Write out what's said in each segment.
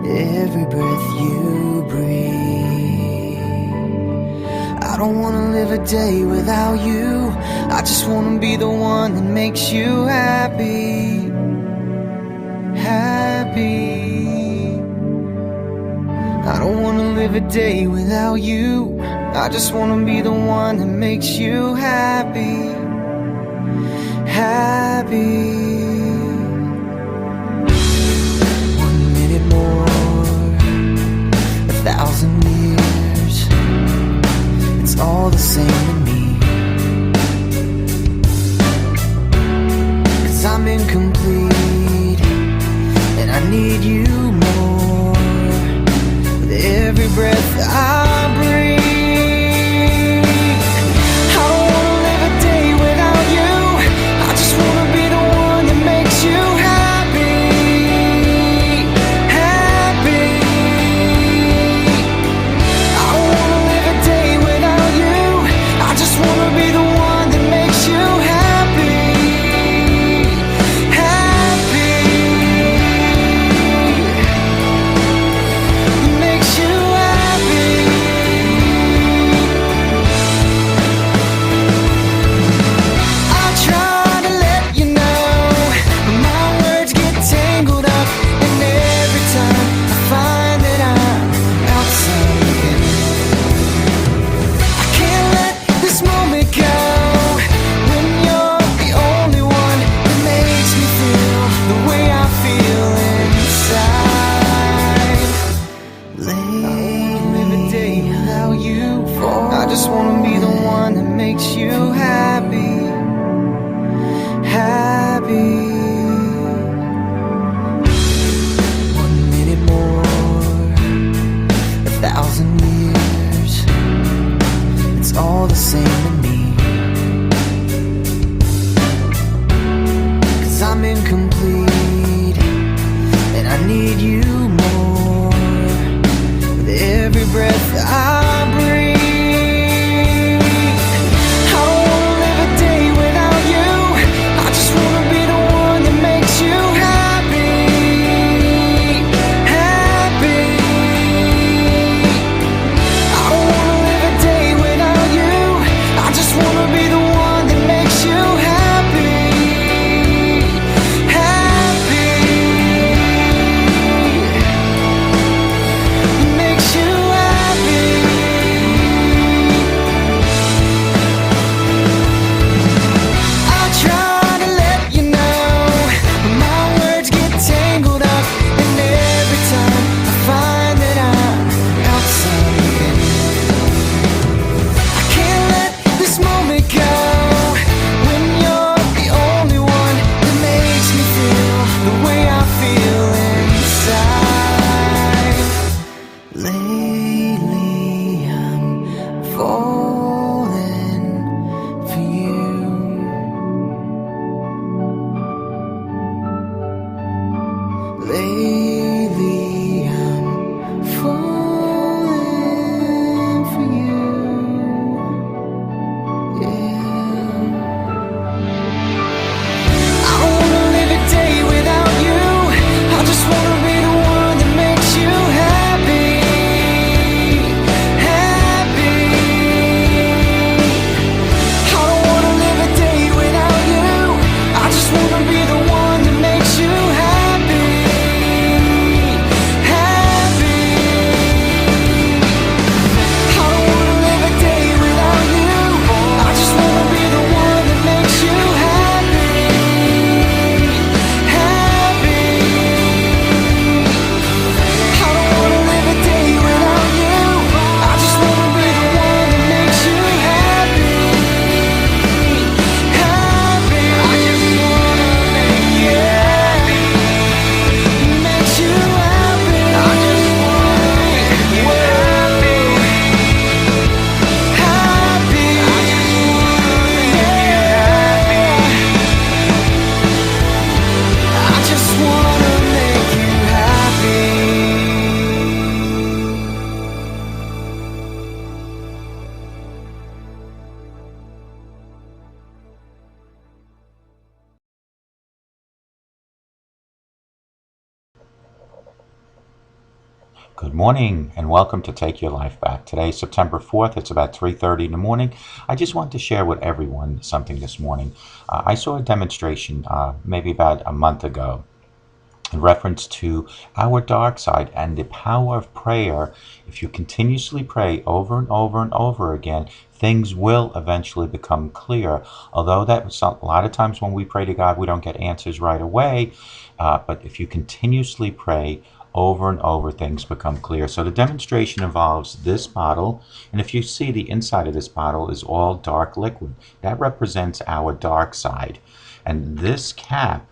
every breath you breathe. I don't wanna live a day without you. I just wanna be the one that makes you happy. Happy. I don't wanna live a day without you. I just wanna be the one that makes you happy. Happy. 1 minute more, 1,000 years, it's all the same to me. 'Cause I'm incomplete and I need you more with every breath I breathe. Good morning and welcome to Take Your Life Back. Today, September 4th, it's about 3:30 in the morning. I just want to share with everyone something this morning. I saw a demonstration maybe about a month ago in reference to our dark side and the power of prayer. If you continuously pray over and over and over again, things will eventually become clear. Although a lot of times when we pray to God, we don't get answers right away. But if you continuously pray over and over, things become clear. So the demonstration involves this bottle, and if you see, the inside of this bottle is all dark liquid. That represents our dark side. And this cap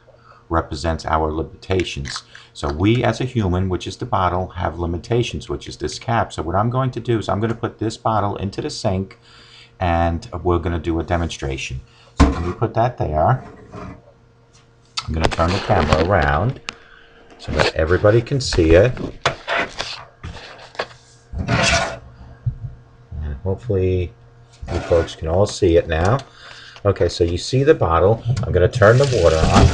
represents our limitations. So we as a human, which is the bottle, have limitations, which is this cap. So what I'm going to do is I'm going to put this bottle into the sink and we're going to do a demonstration. So let me put that there. I'm going to turn the camera around so that everybody can see it. And hopefully you folks can all see it now. Okay, so you see the bottle. I'm going to turn the water on.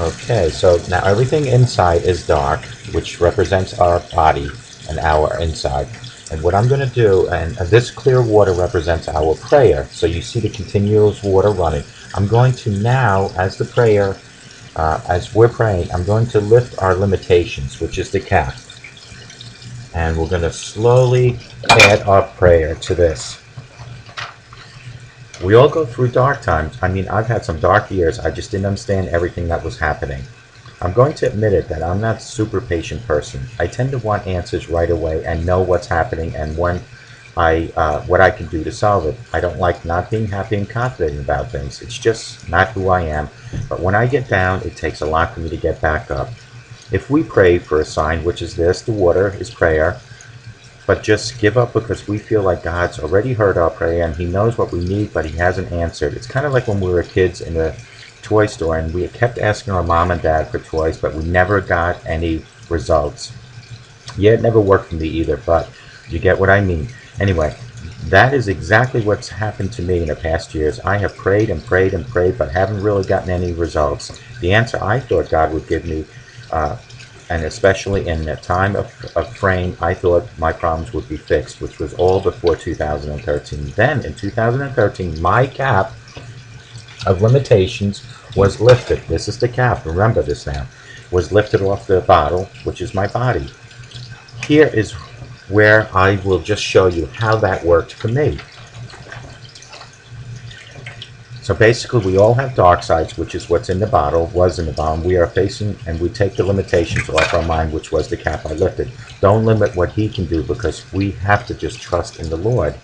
Okay, so now everything inside is dark, which represents our body and our inside. And what I'm going to do, and this clear water represents our prayer. So you see the continuous water running. I'm going to now, as the prayer, as we're praying, I'm going to lift our limitations, which is the cap. And we're going to slowly add our prayer to this. We all go through dark times. I mean, I've had some dark years. I just didn't understand everything that was happening. I'm going to admit it that I'm not a super patient person. I tend to want answers right away and know what's happening and what I can do to solve it. I don't like not being happy and confident about things. It's just not who I am. But when I get down, it takes a lot for me to get back up. If we pray for a sign, which is this, the water is prayer, but just give up because we feel like God's already heard our prayer and He knows what we need, but He hasn't answered. It's kind of like when we were kids in the toy store and we kept asking our mom and dad for toys, but we never got any results. Yeah, it never worked for me either, but you get what I mean. Anyway, that is exactly what's happened to me in the past years. I have prayed and prayed and prayed, but haven't really gotten any results. The answer I thought God would give me, and especially in the time of frame, I thought my problems would be fixed, which was all before 2013. Then in 2013, my cap of limitations was lifted. This is the cap, remember this now, was lifted off the bottle, which is my body. Here is where I will just show you how that worked for me. So basically we all have dark sides, which is what's in the bottle, was in the bottle. We are facing, and we take the limitations off our mind, which was the cap I lifted. Don't limit what He can do because we have to just trust in the Lord.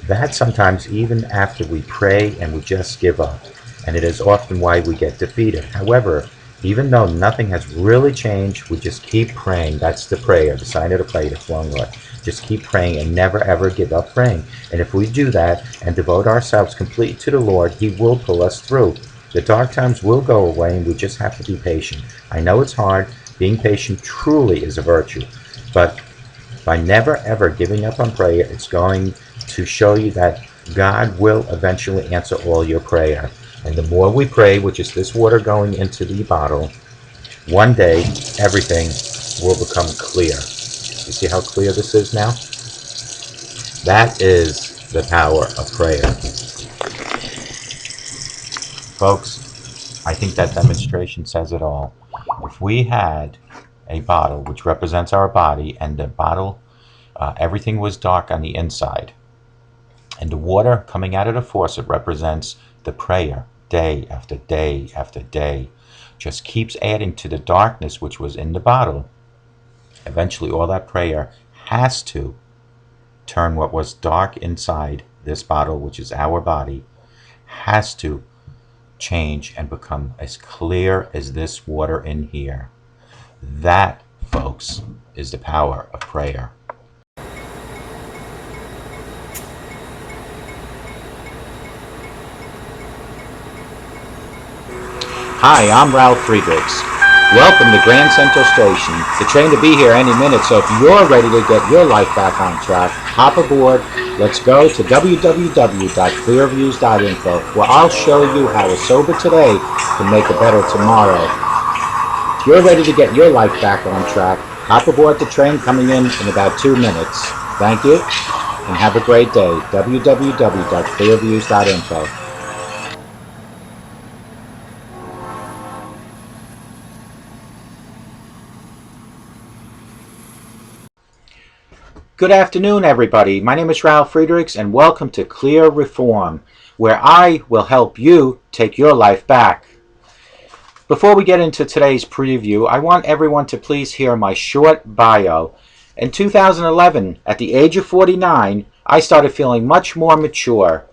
That sometimes even after we pray and we just give up. And it is often why we get defeated. However, even though nothing has really changed, we just keep praying. That's the prayer, the sign of the prayer, the flowing Lord. Just keep praying and never ever give up praying. And if we do that and devote ourselves completely to the Lord, He will pull us through. The dark times will go away and we just have to be patient. I know it's hard. Being patient truly is a virtue. But by never ever giving up on prayer, it's going to show you that God will eventually answer all your prayer. And the more we pray, which is this water going into the bottle, one day everything will become clear. You see how clear this is now? That is the power of prayer. Folks, I think that demonstration says it all. If we had a bottle which represents our body, and the bottle, everything was dark on the inside, and the water coming out of the faucet represents the prayer, day after day after day, just keeps adding to the darkness which was in the bottle. Eventually all that prayer has to turn what was dark inside this bottle, which is our body, has to change and become as clear as this water in here. That, folks, is the power of prayer. Hi, I'm Ralf Friedrichs. Welcome to Grand Central Station. The train to be here any minute, so if you're ready to get your life back on track, hop aboard. Let's go to www.clearviews.info, where I'll show you how a sober today can make a better tomorrow. If you're ready to get your life back on track, Hop aboard the train coming in about 2 minutes. Thank you, and have a great day. www.clearviews.info. Good afternoon, everybody. My name is Ralf Friedrichs, and welcome to Clear Reform, where I will help you take your life back. Before we get into today's preview, I want everyone to please hear my short bio. In 2011, at the age of 49, I started feeling much more mature.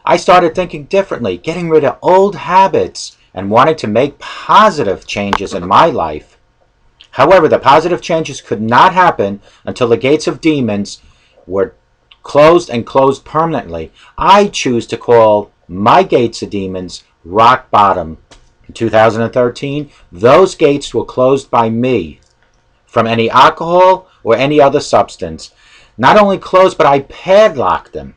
I started thinking differently, getting rid of old habits, and wanting to make positive changes in my life. However, the positive changes could not happen until the gates of demons were closed and closed permanently. I choose to call my gates of demons rock bottom. In 2013, those gates were closed by me from any alcohol or any other substance. Not only closed, but I padlocked them.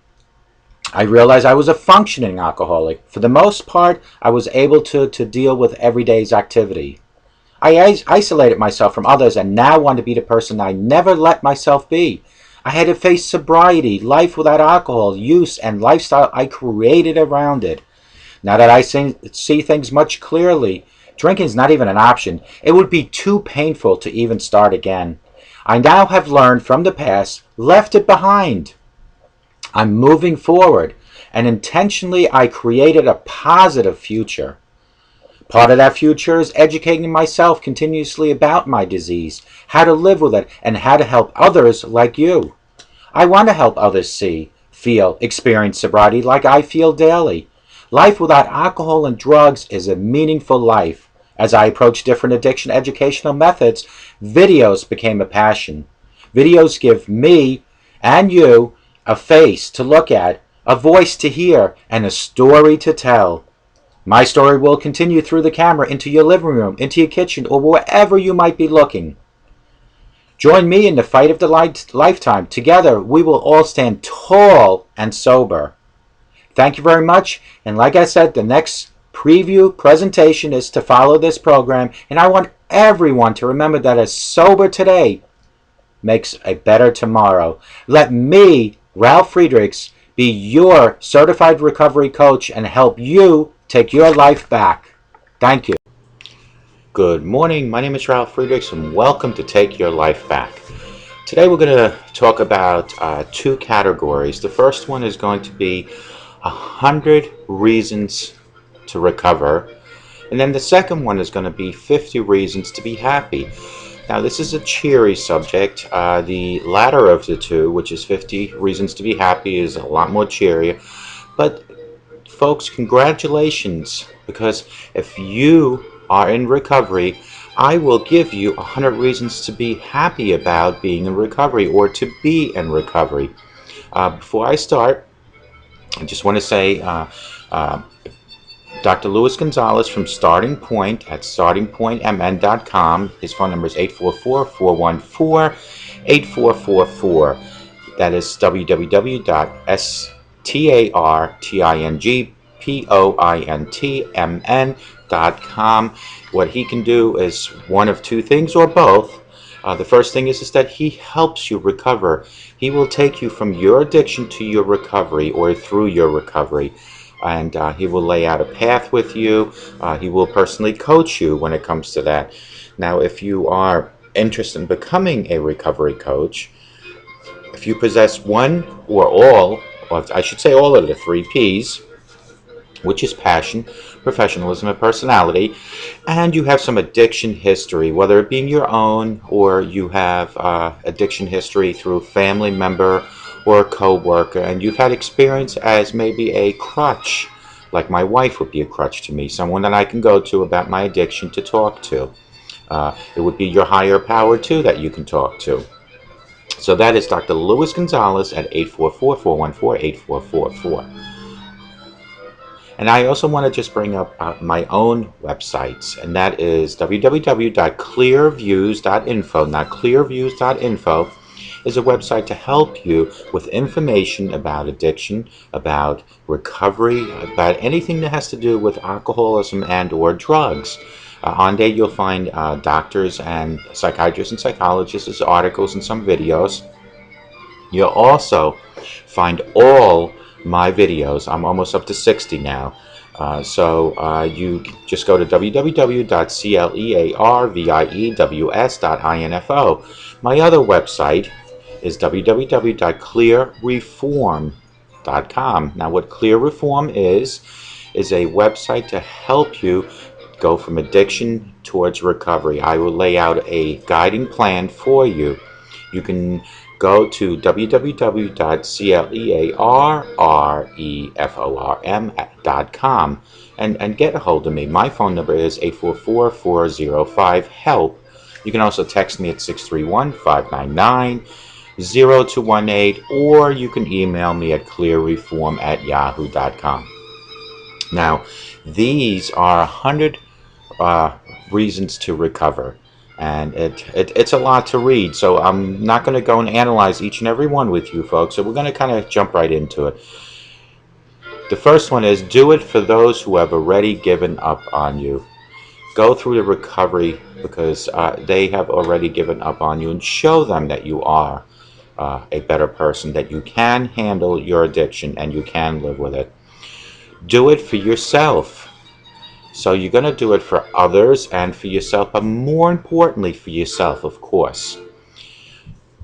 I realized I was a functioning alcoholic. For the most part, I was able to deal with everyday's activity. I isolated myself from others and now want to be the person I never let myself be. I had to face sobriety, life without alcohol use, and lifestyle I created around it. Now that I see things much clearly, drinking is not even an option. It would be too painful to even start again. I now have learned from the past, left it behind. I'm moving forward, and intentionally I created a positive future. Part of that future is educating myself continuously about my disease, how to live with it, and how to help others like you. I want to help others see, feel, experience sobriety like I feel daily. Life without alcohol and drugs is a meaningful life. As I approach different addiction educational methods, videos became a passion. Videos give me and you a face to look at, a voice to hear, and a story to tell. My story will continue through the camera into your living room, into your kitchen, or wherever you might be looking. Join me in the fight of the lifetime. Together, we will all stand tall and sober. Thank you very much. And like I said, the next preview presentation is to follow this program. And I want everyone to remember that a sober today makes a better tomorrow. Let me, Ralf Friedrichs, be your certified recovery coach and help you take your life back. Thank you. Good morning. My name is Ralf Friedrichs, and welcome to Take Your Life Back. Today we're going to talk about two categories. The first one is going to be 100 reasons to recover, and then the second one is going to be 50 reasons to be happy. Now, this is a cheery subject. The latter of the two, which is 50 reasons to be happy, is a lot more cheery. But folks, congratulations, because if you are in recovery, I will give you 100 reasons to be happy about being in recovery or to be in recovery. Before I start, I just want to say Dr. Luis Gonzalez from Starting Point at startingpointmn.com. His phone number is 844-414-8444. That is www.startingpointmn.com. What he can do is one of two things or both. The first thing is that he helps you recover. He will take you from your addiction to your recovery or through your recovery. And he will lay out a path with you. He will personally coach you when it comes to that. Now, if you are interested in becoming a recovery coach, if you possess one or all, or I should say all of the 3 Ps, which is passion, professionalism, and personality, and you have some addiction history, whether it being your own or you have addiction history through a family member or a co-worker, and you've had experience as maybe a crutch, like my wife would be a crutch to me, someone that I can go to about my addiction to talk to. It would be your higher power too that you can talk to. So that is Dr. Luis Gonzalez at 844-414-8444. And I also want to just bring up my own websites, and that is www.clearviews.info. Now, clearviews.info is a website to help you with information about addiction, about recovery, about anything that has to do with alcoholism and or drugs. On there you'll find doctors and psychiatrists and psychologists, articles and some videos. You'll also find all my videos. I'm almost up to 60 now. You just go to www.clearviews.info. My other website is www.clearreform.com. Now, what Clear Reform is a website to help you go from addiction towards recovery. I will lay out a guiding plan for you. You can go to www.clearreform.com and get a hold of me. My phone number is 844-405-HELP. You can also text me at 631-599-0218, or you can email me at clearreform@yahoo.com. Now, these are 100 reasons to recover. And it's a lot to read, so I'm not going to go and analyze each and every one with you folks, so we're going to kind of jump right into it. The first one is, do it for those who have already given up on you. Go through the recovery because they have already given up on you, and show them that you are a better person, that you can handle your addiction and you can live with it. Do it for yourself. So you're going to do it for others and for yourself, but more importantly for yourself, of course.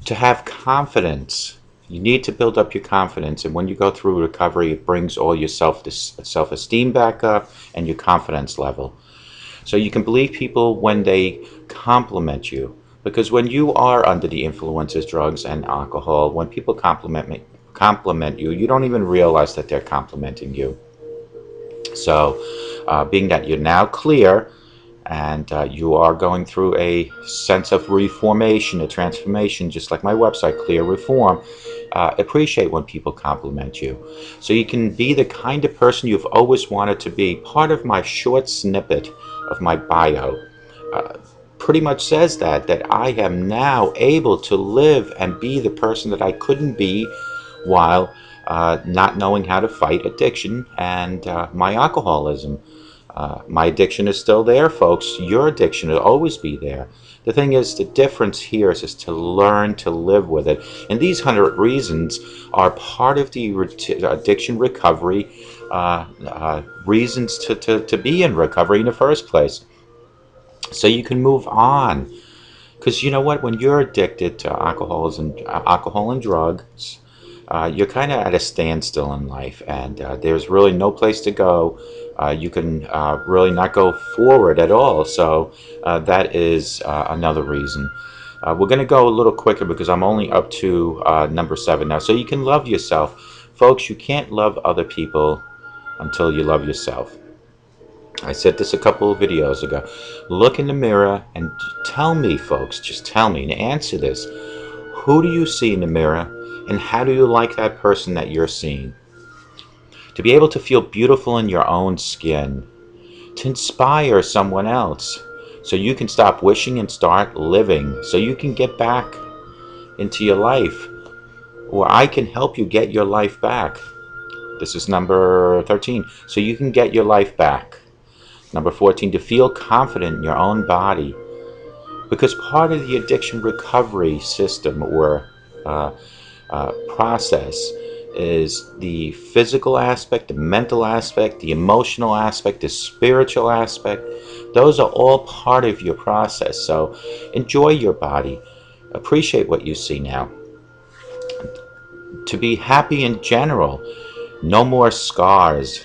To have confidence, you need to build up your confidence, and when you go through recovery, it brings all your self-esteem back up and your confidence level. So you can believe people when they compliment you, because when you are under the influences, drugs and alcohol, when people compliment you, you don't even realize that they're complimenting you. So, being that you're now clear and you are going through a sense of reformation, a transformation, just like my website, Clear Reform, appreciate when people compliment you. So you can be the kind of person you've always wanted to be. Part of my short snippet of my bio pretty much says that I am now able to live and be the person that I couldn't be while not knowing how to fight addiction and my alcoholism. My addiction is still there, folks. Your addiction will always be there. The thing is, the difference here is to learn to live with it. And these 100 reasons are part of the addiction recovery reasons to be in recovery in the first place. So you can move on. Because you know what? When you're addicted to alcohol and drugs, you're kind of at a standstill in life, and there's really no place to go. You can really not go forward at all. So that is another reason. We're going to go a little quicker because I'm only up to number 7 now. So you can love yourself. Folks, you can't love other people until you love yourself. I said this a couple of videos ago. Look in the mirror and tell me, folks, just tell me and answer this. Who do you see in the mirror? And how do you like that person that you're seeing? To be able to feel beautiful in your own skin. To inspire someone else. So you can stop wishing and start living. So you can get back into your life. Or I can help you get your life back. This is number 13. So you can get your life back. Number 14, to feel confident in your own body. Because part of the addiction recovery system or process is the physical aspect, the mental aspect, the emotional aspect, the spiritual aspect. Those are all part of your process. So enjoy your body. Appreciate what you see now. To be happy in general. No more scars.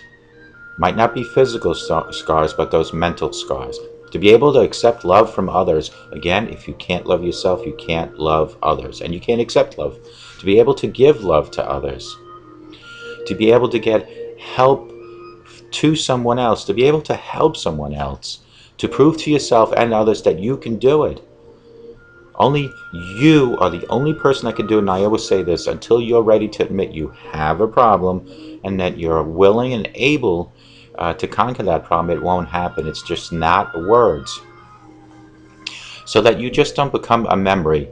Might not be physical scars, but those mental scars. To be able to accept love from others. Again, if you can't love yourself, you can't love others. And you can't accept love. To be able to give love to others. To be able to get help to someone else. To be able to help someone else. To prove to yourself and others that you can do it. Only you are the only person that can do it. And I always say this, until you're ready to admit you have a problem and that you're willing and able to conquer that problem, it won't happen. It's just not words. So that you just don't become a memory.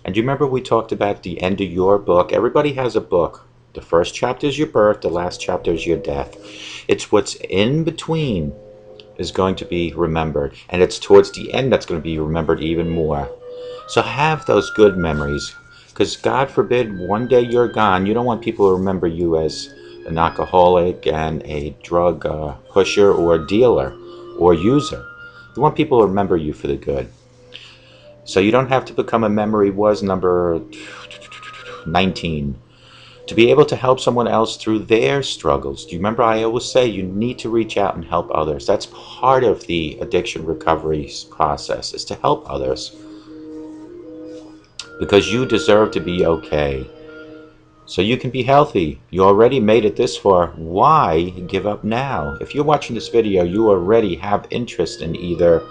And you remember we talked about the end of your book? Everybody has a book. The first chapter is your birth. The last chapter is your death. It's what's in between is going to be remembered, and it's towards the end that's going to be remembered even more. So have those good memories, because God forbid one day you're gone. You don't want people to remember you as an alcoholic and a drug pusher or dealer or user. You want people to remember you for the good. So you don't have to become a memory was number 19 to be able to help someone else through their struggles. Do you remember I always say you need to reach out and help others? That's part of the addiction recovery process, is to help others, because you deserve to be okay. So you can be healthy. You already made it this far. Why give up now? If you're watching this video, you already have interest in either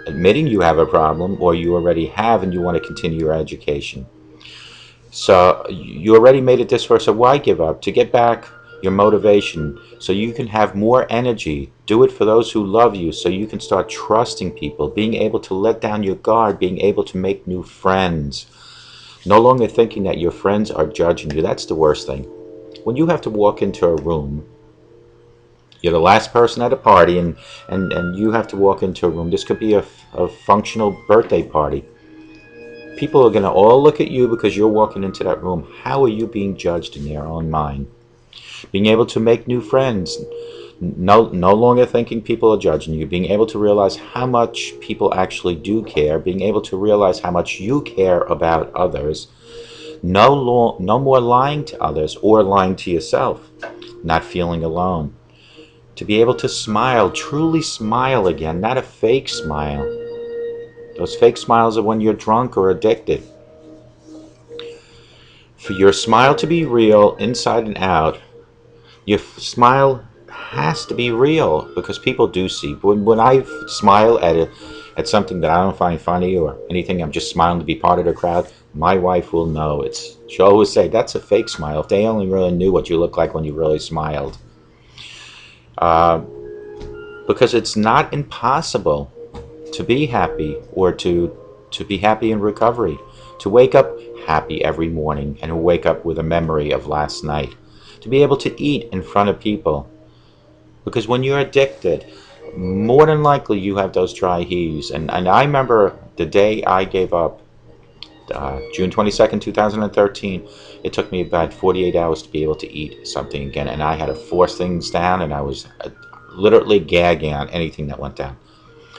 admitting you have a problem, or you already have and you want to continue your education. So you already made it this far, so why give up? To get back your motivation so you can have more energy. Do it for those who love you, so you can start trusting people, being able to let down your guard, being able to make new friends. No longer thinking that your friends are judging you. That's the worst thing. When you have to walk into a room, you're the last person at a party, and you have to walk into a room. This could be a functional birthday party. People are going to all look at you because you're walking into that room. How are you being judged in their own mind? Being able to make new friends. No longer thinking people are judging you. Being able to realize how much people actually do care. Being able to realize how much you care about others. No more lying to others or lying to yourself. Not feeling alone. To be able to smile, truly smile again, not a fake smile. Those fake smiles are when you're drunk or addicted. For your smile to be real, inside and out, your smile has to be real, because people do see. When I smile at something that I don't find funny or anything, I'm just smiling to be part of the crowd, my wife will know. She'll always say, that's a fake smile. If they only really knew what you look like when you really smiled. Because it's not impossible to be happy, or to be happy in recovery, to wake up happy every morning and wake up with a memory of last night, to be able to eat in front of people. Because when you're addicted, more than likely you have those dry heaves. And I remember the day I gave up, June 22nd, 2013, it took me about 48 hours to be able to eat something again, and I had to force things down, and I was literally gagging on anything that went down.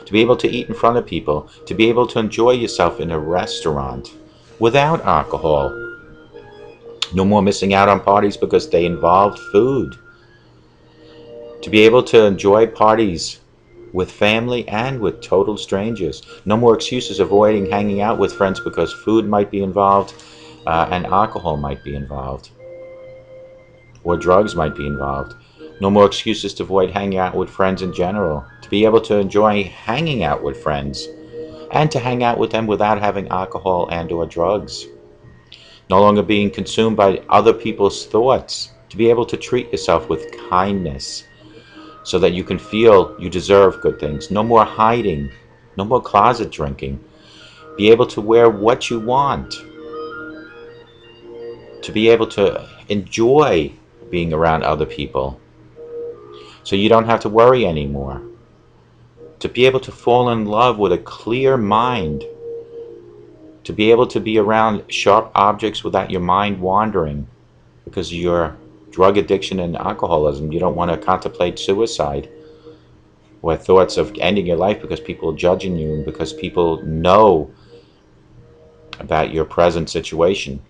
To be able to eat in front of people, to be able to enjoy yourself in a restaurant without alcohol. No more missing out on parties because they involved food. To be able to enjoy parties with family and with total strangers. No more excuses avoiding hanging out with friends because food might be involved, and alcohol might be involved, or drugs might be involved. No more excuses to avoid hanging out with friends in general. To be able to enjoy hanging out with friends, and to hang out with them without having alcohol and or drugs. No longer being consumed by other people's thoughts. To be able to treat yourself with kindness, so that you can feel you deserve good things. No more hiding. No more closet drinking. Be able to wear what you want. To be able to enjoy being around other people, so you don't have to worry anymore. To be able to fall in love with a clear mind. To be able to be around sharp objects without your mind wandering because of your drug addiction and alcoholism. You don't want to contemplate suicide or thoughts of ending your life because people are judging you and because people know about your present situation.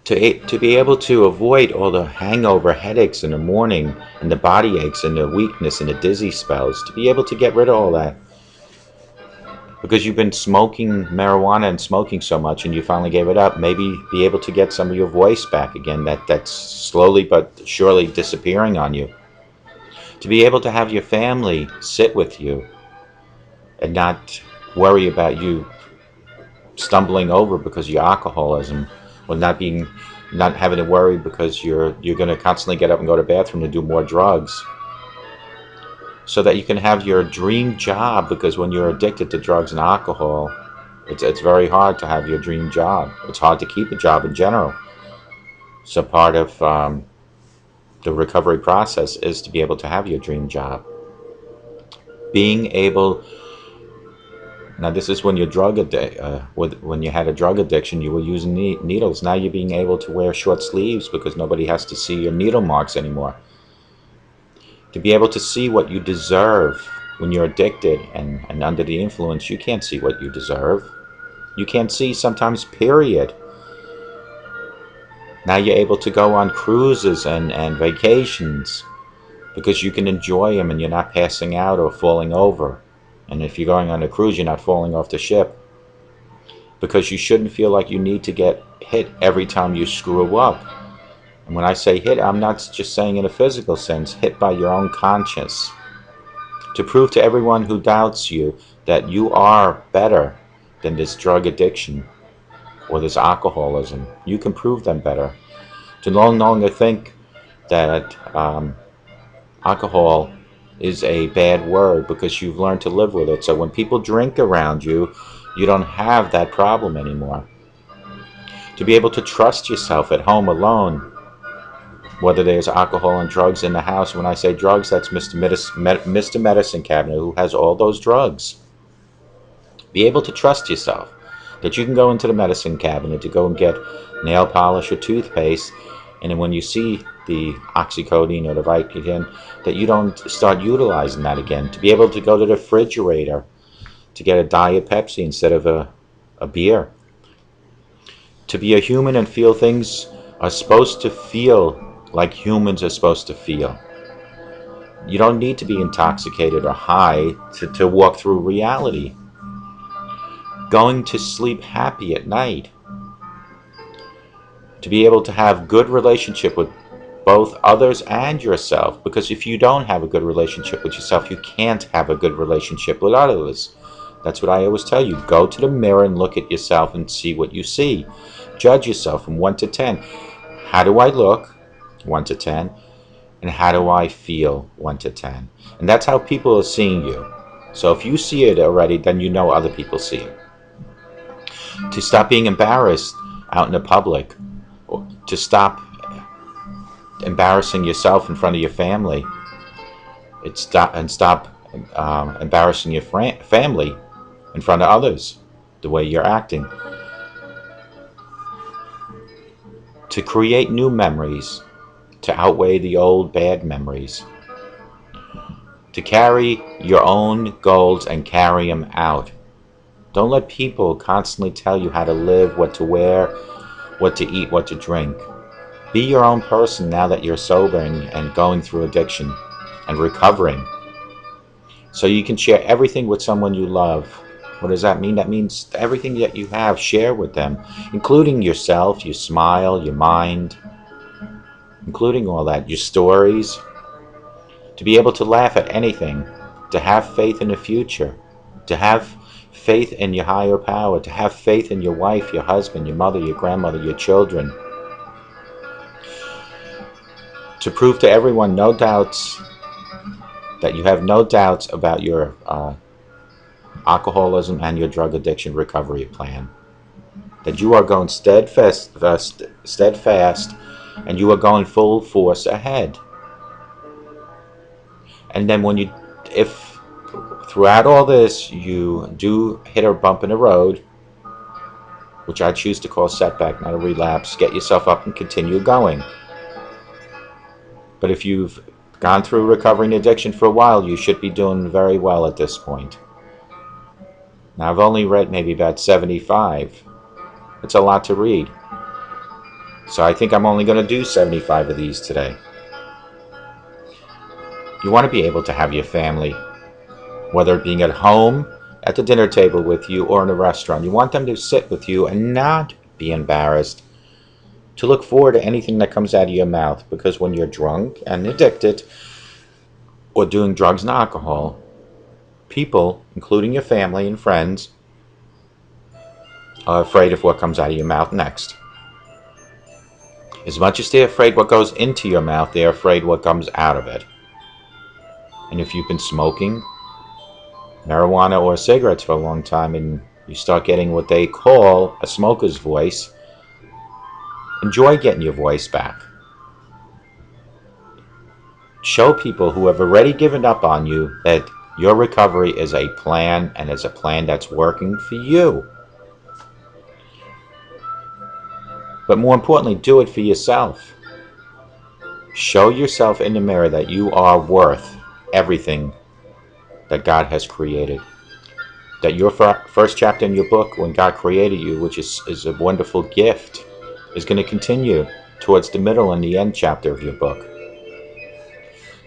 To be able to avoid all the hangover headaches in the morning, and the body aches and the weakness and the dizzy spells. To be able to get rid of all that because you've been smoking marijuana and smoking so much and you finally gave it up. Maybe be able to get some of your voice back again that's slowly but surely disappearing on you. To be able to have your family sit with you and not worry about you stumbling over because of your alcoholism, or not having to worry because you're going to constantly get up and go to the bathroom to do more drugs, so that you can have your dream job. Because when you're addicted to drugs and alcohol, it's very hard to have your dream job. It's hard to keep a job in general. So part of the recovery process is to be able to have your dream job. Being able, now this is when you're when you had a drug addiction, you were using needles. Now you're being able to wear short sleeves because nobody has to see your needle marks anymore. To be able to see what you deserve when you're addicted and under the influence, you can't see what you deserve. You can't see sometimes, period. Now you're able to go on cruises and vacations because you can enjoy them and you're not passing out or falling over. And if you're going on a cruise, you're not falling off the ship. Because you shouldn't feel like you need to get hit every time you screw up. And when I say hit, I'm not just saying in a physical sense, hit by your own conscience. To prove to everyone who doubts you that you are better than this drug addiction or this alcoholism. You can prove them better. To no longer think that alcohol is a bad word because you've learned to live with it. So when people drink around you, you don't have that problem anymore. To be able to trust yourself at home alone, whether there's alcohol and drugs in the house. When I say drugs, that's Mr. Medicine Cabinet, who has all those drugs. Be able to trust yourself, that you can go into the medicine cabinet to go and get nail polish or toothpaste, and then when you see the oxycodone or the Vicodin, that you don't start utilizing that again. To be able to go to the refrigerator to get a Diet Pepsi instead of a beer. To be a human and feel things are supposed to feel like humans are supposed to feel. You don't need to be intoxicated or high to walk through reality. Going to sleep happy at night. To be able to have good relationship with both others and yourself, because if you don't have a good relationship with yourself, you can't have a good relationship with others. That's what I always tell you. Go to the mirror and look at yourself and see what you see. Judge yourself from 1 to 10. How do I look? 1 to 10. And how do I feel? 1 to 10. And that's how people are seeing you. So if you see it already, then you know other people see it. To stop being embarrassed out in the public. Or to stop embarrassing yourself in front of your family. Stop embarrassing your family in front of others, the way you're acting. To create new memories, to outweigh the old bad memories. To carry your own goals and carry them out. Don't let people constantly tell you how to live, what to wear, what to eat, what to drink. Be your own person now that you're sober and going through addiction and recovering. So you can share everything with someone you love. What does that mean? That means everything that you have, share with them, including yourself, your smile, your mind, including all that, your stories. To be able to laugh at anything, to have faith in the future, to have faith in your higher power, to have faith in your wife, your husband, your mother, your grandmother, your children. To prove to everyone no doubts, that you have no doubts about your alcoholism and your drug addiction recovery plan. That you are going steadfast and you are going full force ahead. And then if throughout all this you do hit a bump in the road, which I choose to call setback, not a relapse, get yourself up and continue going. But if you've gone through recovering addiction for a while, you should be doing very well at this point. Now, I've only read maybe about 75. It's a lot to read. So I think I'm only going to do 75 of these today. You want to be able to have your family, whether it being at home, at the dinner table with you, or in a restaurant. You want them to sit with you and not be embarrassed, to look forward to anything that comes out of your mouth. Because when you're drunk and addicted, or doing drugs and alcohol, people, including your family and friends, are afraid of what comes out of your mouth next. As much as they're afraid what goes into your mouth, they're afraid what comes out of it. And if you've been smoking marijuana or cigarettes for a long time and you start getting what they call a smoker's voice, enjoy getting your voice back. Show people who have already given up on you that your recovery is a plan, and is a plan that's working for you. But more importantly, do it for yourself. Show yourself in the mirror that you are worth everything that God has created. That your first chapter in your book, when God created you, which is a wonderful gift, is going to continue towards the middle and the end chapter of your book.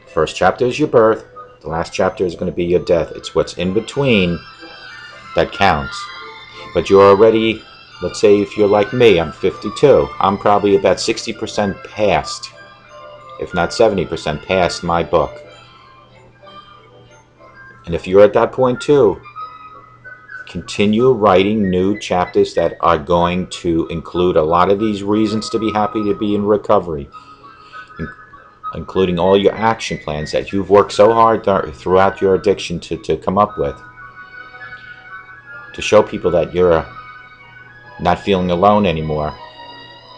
The first chapter is your birth. The last chapter is going to be your death. It's what's in between that counts. But you're already, let's say if you're like me, I'm 52. I'm probably about 60% past, if not 70% past my book. And if you're at that point too, continue writing new chapters that are going to include a lot of these reasons to be happy to be in recovery, including all your action plans that you've worked so hard throughout your addiction to come up with, to show people that you're not feeling alone anymore,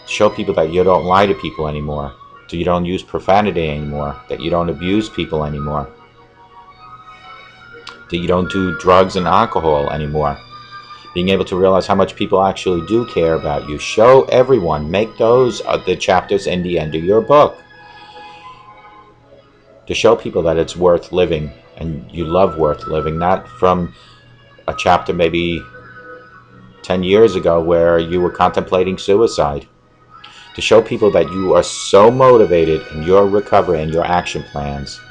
show people that you don't lie to people anymore, that you don't use profanity anymore, that you don't abuse people anymore, that you don't do drugs and alcohol anymore. Being able to realize how much people actually do care about you. Show everyone. Make those the chapters in the end of your book. To show people that it's worth living, and you love worth living, not from a chapter maybe 10 years ago where you were contemplating suicide. To show people that you are so motivated in your recovery and your action plans.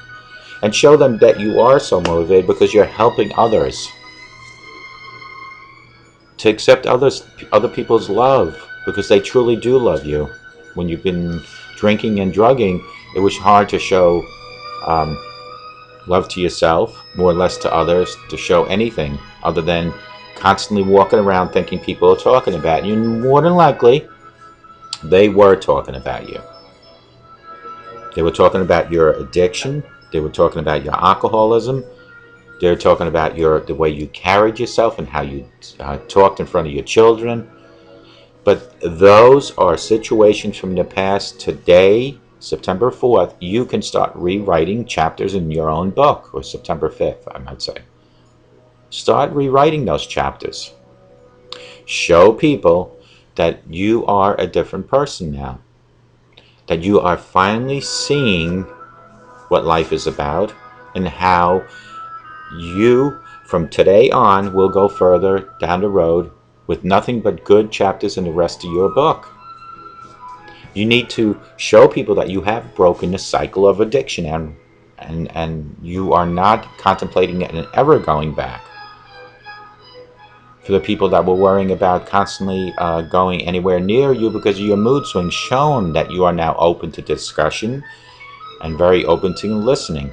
And show them that you are so motivated because you're helping others. To accept other people's love, because they truly do love you. When you've been drinking and drugging, it was hard to show love to yourself, more or less to others, to show anything other than constantly walking around thinking people are talking about you. And more than likely, they were talking about you. They were talking about your addiction. They were talking about your alcoholism. They're talking about the way you carried yourself and how you talked in front of your children. But those are situations from the past. Today, September 4th, you can start rewriting chapters in your own book, or September 5th, I might say. Start rewriting those chapters. Show people that you are a different person now. That you are finally seeing what life is about, and how you, from today on, will go further down the road with nothing but good chapters in the rest of your book. You need to show people that you have broken the cycle of addiction, and you are not contemplating it and ever going back. For the people that were worrying about constantly going anywhere near you because of your mood swings, show them that you are now open to discussion and very open to listening.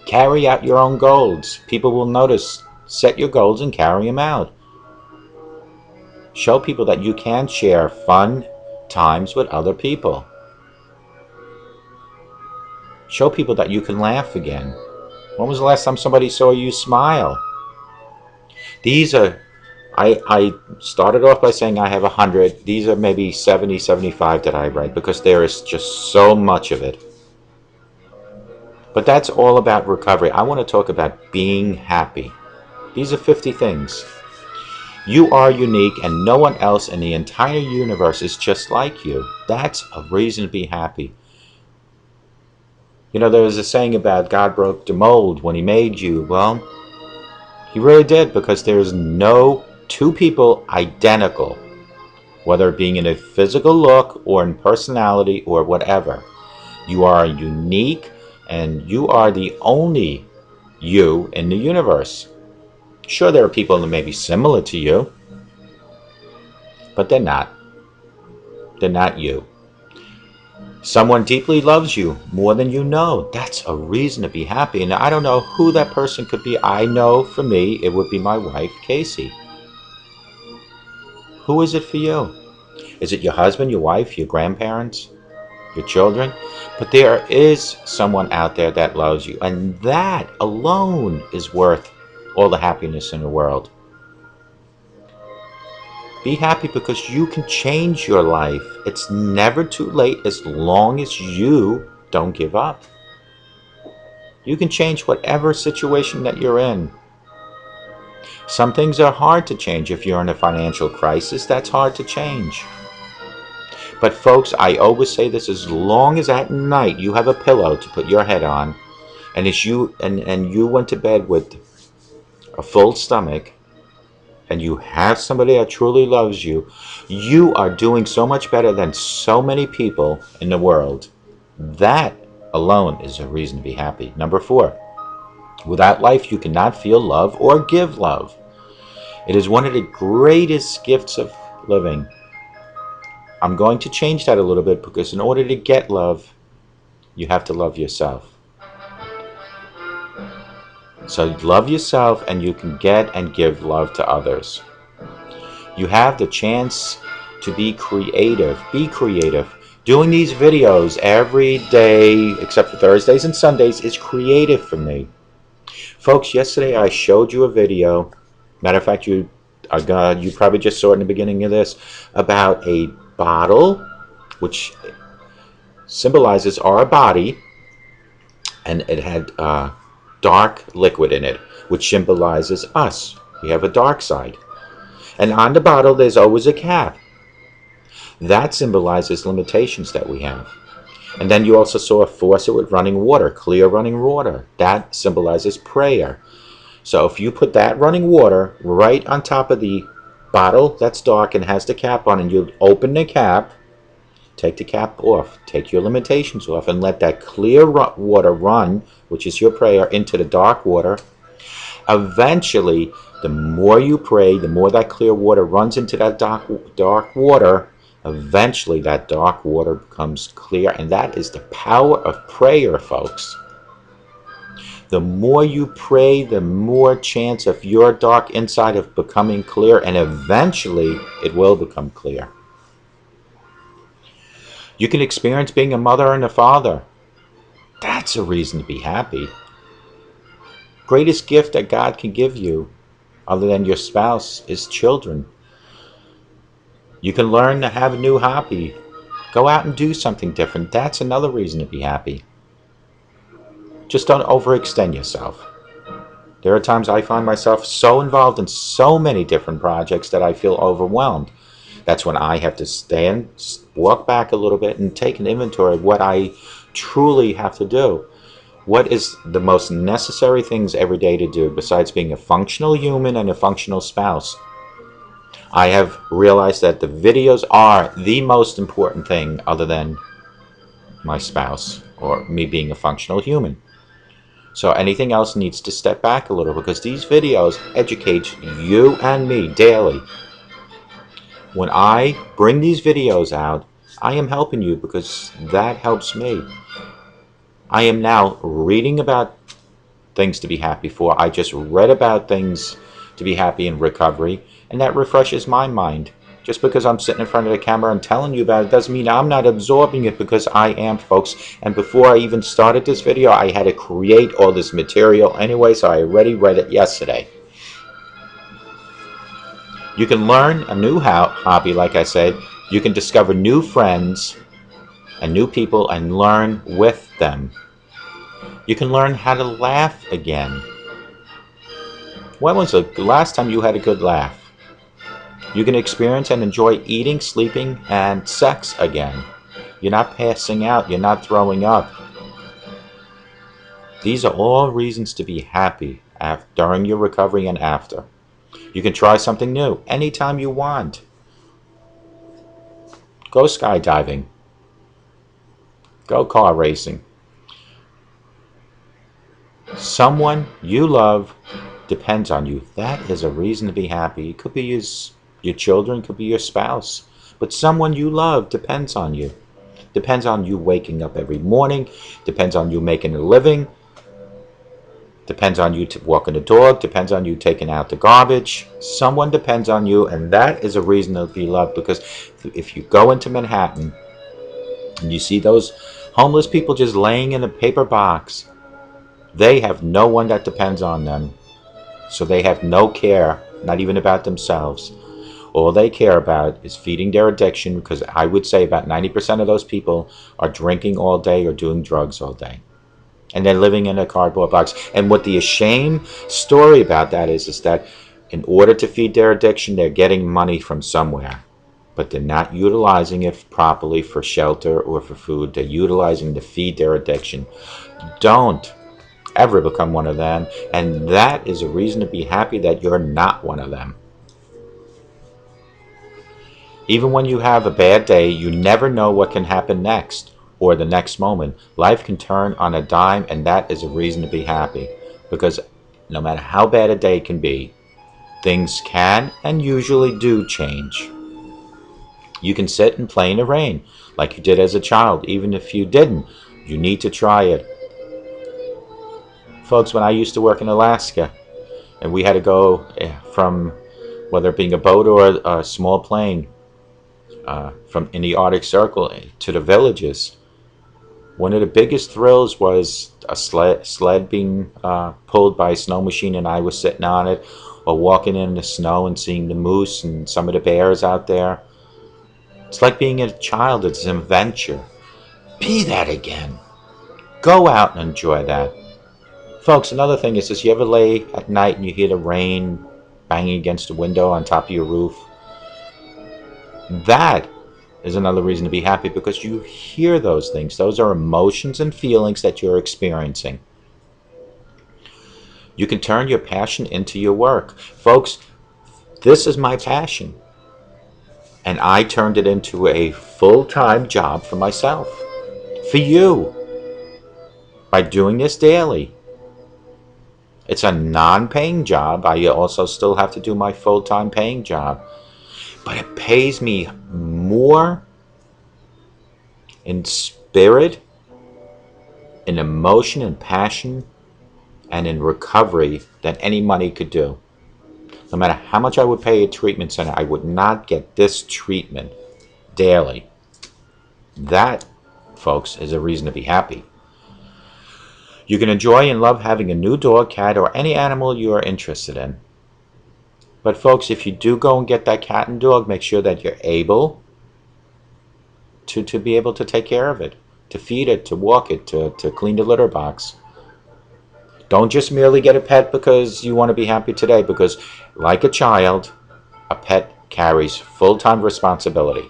Carry out your own goals. People will notice. Set your goals and carry them out. Show people that you can share fun times with other people. Show people that you can laugh again. When was the last time somebody saw you smile? These are, I started off by saying I have 100. These are maybe 70, 75 that I write, because there is just so much of it. But that's all about recovery. I want to talk about being happy. These are 50 things. You are unique, and no one else in the entire universe is just like you. That's a reason to be happy. You know, there was a saying about God broke the mold when he made you. Well, he really did, because there's no two people identical, whether it being in a physical look or in personality or whatever. You are unique, and you are the only you in the universe. Sure, there are people that may be similar to you, but they're not. They're not you. Someone deeply loves you more than you know. That's a reason to be happy. And I don't know who that person could be. I know for me, it would be my wife, Casey. Who is it for you? Is it your husband, your wife, your grandparents, your children? But there is someone out there that loves you, and that alone is worth all the happiness in the world. Be happy, because you can change your life. It's never too late as long as you Don't give up. You can change whatever situation that you're in. Some things are hard to change. If you're in a financial crisis, that's hard to change. But folks, I always say this, as long as at night you have a pillow to put your head on, and as you went to bed with a full stomach, and you have somebody that truly loves you, you are doing so much better than so many people in the world. That alone is a reason to be happy. Number 4, without life you cannot feel love or give love. It is one of the greatest gifts of living. I'm going to change that a little bit, because in order to get love, you have to love yourself. So love yourself and you can get and give love to others. You have the chance to be creative. Be creative. Doing these videos every day, except for Thursdays and Sundays, is creative for me. Folks, yesterday I showed you a video. Matter of fact, you probably just saw it in the beginning of this, about a bottle which symbolizes our body, and it had dark liquid in it, which symbolizes us. We have a dark side. And on the bottle there's always a cap. That symbolizes limitations that we have. And then you also saw a faucet with running water, clear running water. That symbolizes prayer. So if you put that running water right on top of the bottle that's dark and has the cap on, and you open the cap, take the cap off, take your limitations off, and let that clear water run, which is your prayer, into the dark water. Eventually, the more you pray, the more that clear water runs into that dark water. Eventually, that dark water becomes clear, and that is the power of prayer, folks. The more you pray, the more chance of your dark inside of becoming clear, and eventually, it will become clear. You can experience being a mother and a father. That's a reason to be happy. Greatest gift that God can give you, other than your spouse, is children. You can learn to have a new hobby. Go out and do something different. That's another reason to be happy. Just don't overextend yourself. There are times I find myself so involved in so many different projects that I feel overwhelmed. That's when I have to stand, walk back a little bit, and take an inventory of what I truly have to do. What is the most necessary things every day to do besides being a functional human and a functional spouse? I have realized that the videos are the most important thing, other than my spouse or me being a functional human. So anything else needs to step back a little, because these videos educate you and me daily. When I bring these videos out, I am helping you, because that helps me. I am now reading about things to be happy for. I just read about things to be happy in recovery, and that refreshes my mind. Just because I'm sitting in front of the camera and telling you about it doesn't mean I'm not absorbing it, because I am, folks. And before I even started this video, I had to create all this material anyway, so I already read it yesterday. You can learn a new hobby, like I said. You can discover new friends and new people and learn with them. You can learn how to laugh again. When was the last time you had a good laugh? You can experience and enjoy eating, sleeping, and sex again. You're not passing out. You're not throwing up. These are all reasons to be happy during your recovery and after. You can try something new anytime you want. Go skydiving. Go car racing. Someone you love depends on you. That is a reason to be happy. It could be your children, could be your spouse, but someone you love depends on you. Depends on you waking up every morning. Depends on you making a living. Depends on you walking the dog. Depends on you taking out the garbage. Someone depends on you, and that is a reason to be loved, because if you go into Manhattan and you see those homeless people just laying in a paper box, they have no one that depends on them. So they have no care, not even about themselves. All they care about is feeding their addiction, because I would say about 90% of those people are drinking all day or doing drugs all day. And they're living in a cardboard box. And what the shame story about that is that in order to feed their addiction, they're getting money from somewhere. But they're not utilizing it properly for shelter or for food. They're utilizing to feed their addiction. Don't ever become one of them. And that is a reason to be happy that you're not one of them. Even when you have a bad day, you never know what can happen next or the next moment. Life can turn on a dime, and that is a reason to be happy. Because no matter how bad a day can be, things can and usually do change. You can sit and play in the rain like you did as a child. Even if you didn't, you need to try it. Folks, when I used to work in Alaska and we had to go from, whether it being a boat or a small plane, from in the Arctic Circle to the villages, one of the biggest thrills was a sled being pulled by a snow machine, and I was sitting on it, or walking in the snow and seeing the moose and some of the bears out there. It's like being a child. It's an adventure. Be that again. Go out and enjoy that. Folks, another thing is this: you ever lay at night and you hear the rain banging against the window on top of your roof? That is another reason to be happy, because you hear those things. Those are emotions and feelings that you're experiencing. You can turn your passion into your work. Folks, this is my passion. And I turned it into a full-time job for myself, for you, by doing this daily. It's a non-paying job. I also still have to do my full-time paying job. But it pays me more in spirit, in emotion and passion, and in recovery than any money could do. No matter how much I would pay a treatment center, I would not get this treatment daily. That, folks, is a reason to be happy. You can enjoy and love having a new dog, cat, or any animal you are interested in. But folks, if you do go and get that cat and dog, make sure that you're able to be able to take care of it, to feed it, to walk it, to clean the litter box. Don't just merely get a pet because you want to be happy today, because like a child, a pet carries full-time responsibility.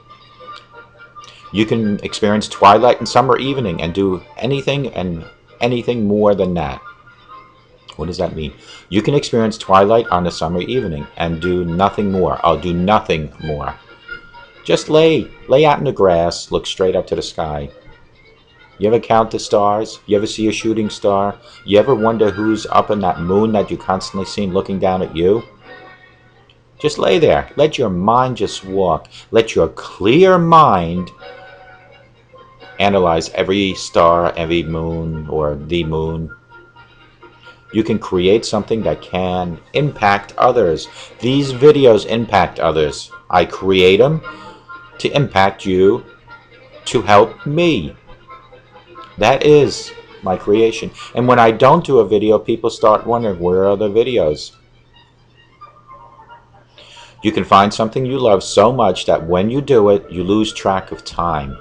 You can experience twilight and summer evening and do anything and anything more than that. What does that mean? You can experience twilight on a summer evening and do nothing more. I'll do nothing more. Just lay out in the grass, look straight up to the sky. You ever count the stars? You ever see a shooting star? You ever wonder who's up in that moon that you constantly see looking down at you? Just lay there. Let your mind just walk. Let your clear mind analyze every star, every moon, or the moon. You can create something that can impact others. These videos impact others. I create them to impact you, to help me. That is my creation. And when I don't do a video, people start wondering, where are the videos? You can find something you love so much that when you do it, you lose track of time.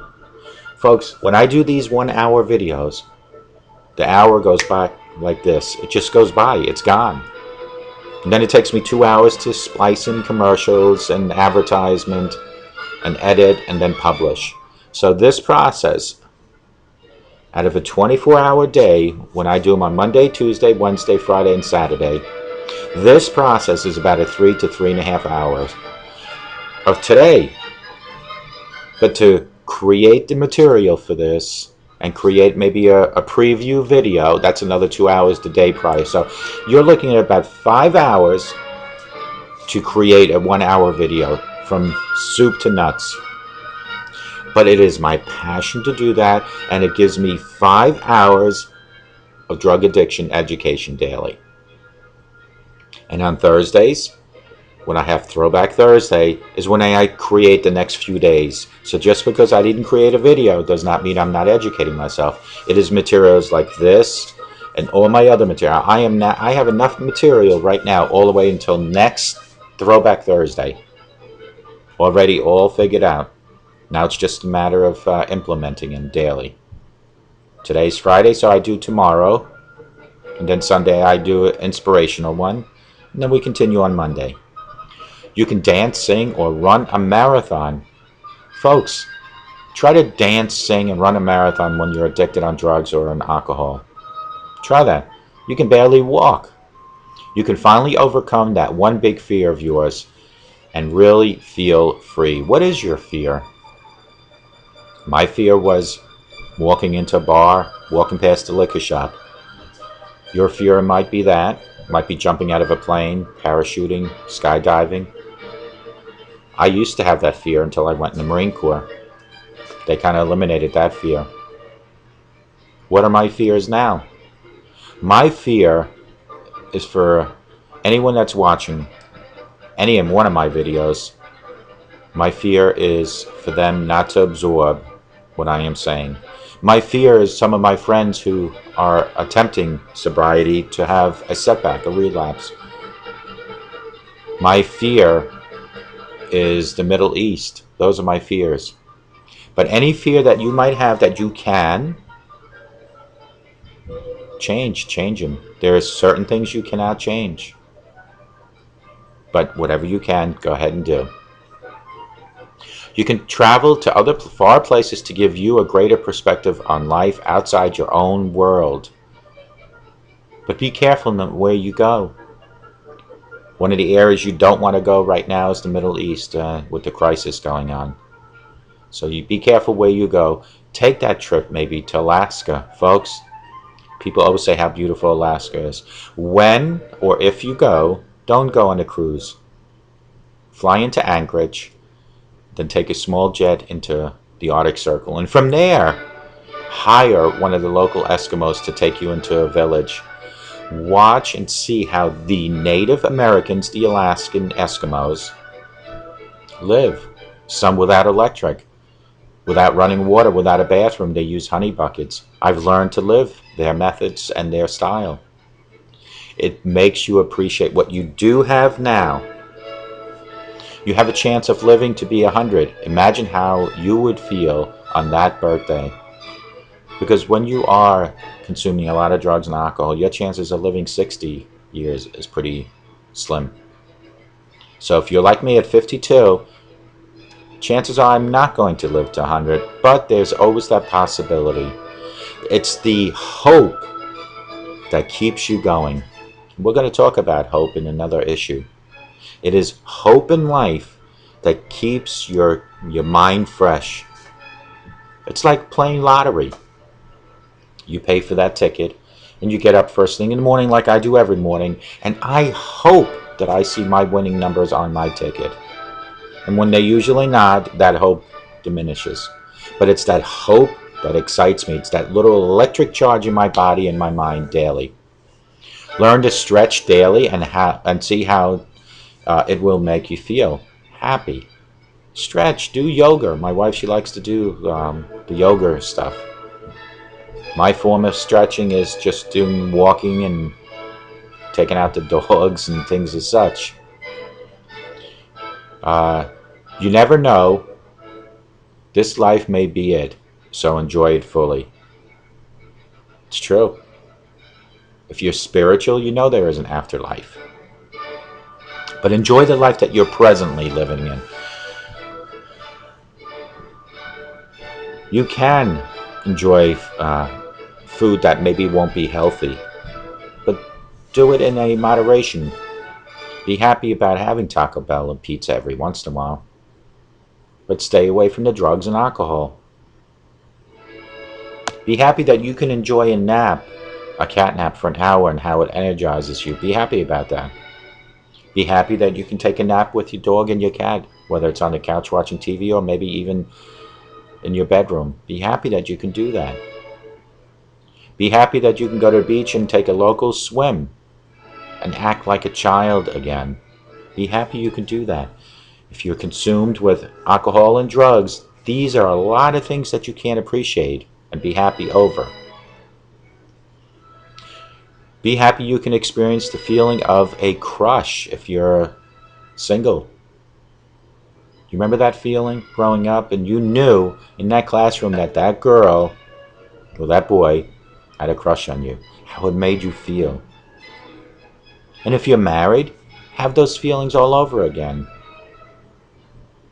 Folks, when I do these 1 hour videos, the hour goes by like this. It just goes by. It's gone. And then it takes me 2 hours to splice in commercials and advertisement and edit and then publish. So this process, out of a 24-hour day, when I do them on Monday, Tuesday, Wednesday, Friday, and Saturday, this process is about 3 to 3.5 hours of today. But to create the material for this and create maybe a preview video, that's another 2 hours the day prior. So you're looking at about 5 hours to create a 1 hour video from soup to nuts. But it is my passion to do that, and it gives me 5 hours of drug addiction education daily. And on Thursdays, when I have Throwback Thursday, is when I create the next few days. So just because I didn't create a video does not mean I'm not educating myself. It is materials like this and all my other material. I have enough material right now all the way until next Throwback Thursday. already all figured out. Now it's just a matter of implementing them daily. Today's Friday, so I do tomorrow. And then Sunday I do an inspirational one. And then we continue on Monday. You can dance, sing, or run a marathon. Folks, try to dance, sing, and run a marathon when you're addicted on drugs or on alcohol. Try that. You can barely walk. You can finally overcome that one big fear of yours and really feel free. What is your fear? My fear was walking into a bar, walking past a liquor shop. Your fear might be that. Might be jumping out of a plane, parachuting, skydiving. I used to have that fear until I went in the Marine Corps. They kind of eliminated that fear. What are my fears now? My fear is for anyone that's watching any and one of my videos. My fear is for them not to absorb what I am saying. My fear is some of my friends who are attempting sobriety to have a setback, a relapse. My fear is the Middle East. Those are my fears. But any fear that you might have that you can change them. There are certain things you cannot change. But whatever you can, go ahead and do. You can travel to other far places to give you a greater perspective on life outside your own world. But be careful where you go. One of the areas you don't want to go right now is the Middle East with the crisis going on. So you be careful where you go. Take that trip maybe to Alaska. Folks, people always say how beautiful Alaska is. When or if you go, don't go on a cruise. Fly into Anchorage, then take a small jet into the Arctic Circle. And from there, hire one of the local Eskimos to take you into a village. Watch and see how the Native Americans, the Alaskan Eskimos, live. Some without electric, without running water, without a bathroom. They use honey buckets. I've learned to live their methods and their style. It makes you appreciate what you do have now. You have a chance of living to be 100. Imagine how you would feel on that birthday. Because when you are consuming a lot of drugs and alcohol, your chances of living 60 years is pretty slim. So if you're like me at 52, chances are I'm not going to live to 100, but there's always that possibility. It's the hope that keeps you going. We're going to talk about hope in another issue. It is hope in life that keeps your mind fresh. It's like playing lottery. You pay for that ticket, and you get up first thing in the morning like I do every morning, and I hope that I see my winning numbers on my ticket. And when they usually nod, that hope diminishes. But it's that hope that excites me. It's that little electric charge in my body and my mind daily. Learn to stretch daily and see how it will make you feel happy. Stretch, do yoga. My wife, she likes to do the yoga stuff. My form of stretching is just doing walking and taking out the dogs and things as such. You never know. This life may be it, so enjoy it fully. It's true. If you're spiritual, you know there is an afterlife. But enjoy the life that you're presently living in. You can enjoy food that maybe won't be healthy, but do it in a moderation. Be happy about having Taco Bell and pizza every once in a while, but stay away from the drugs and alcohol. Be happy that you can enjoy a nap, a cat nap for an hour, and how it energizes you. Be happy about that. Be happy that you can take a nap with your dog and your cat, whether it's on the couch watching TV or maybe even in your bedroom. Be happy that you can do that. Be happy that you can go to the beach and take a local swim and act like a child again. Be happy you can do that. If you're consumed with alcohol and drugs, these are a lot of things that you can't appreciate and be happy over. Be happy you can experience the feeling of a crush if you're single. You remember that feeling growing up, and you knew in that classroom that that girl or that boy had a crush on you, how it made you feel. And if you're married, have those feelings all over again.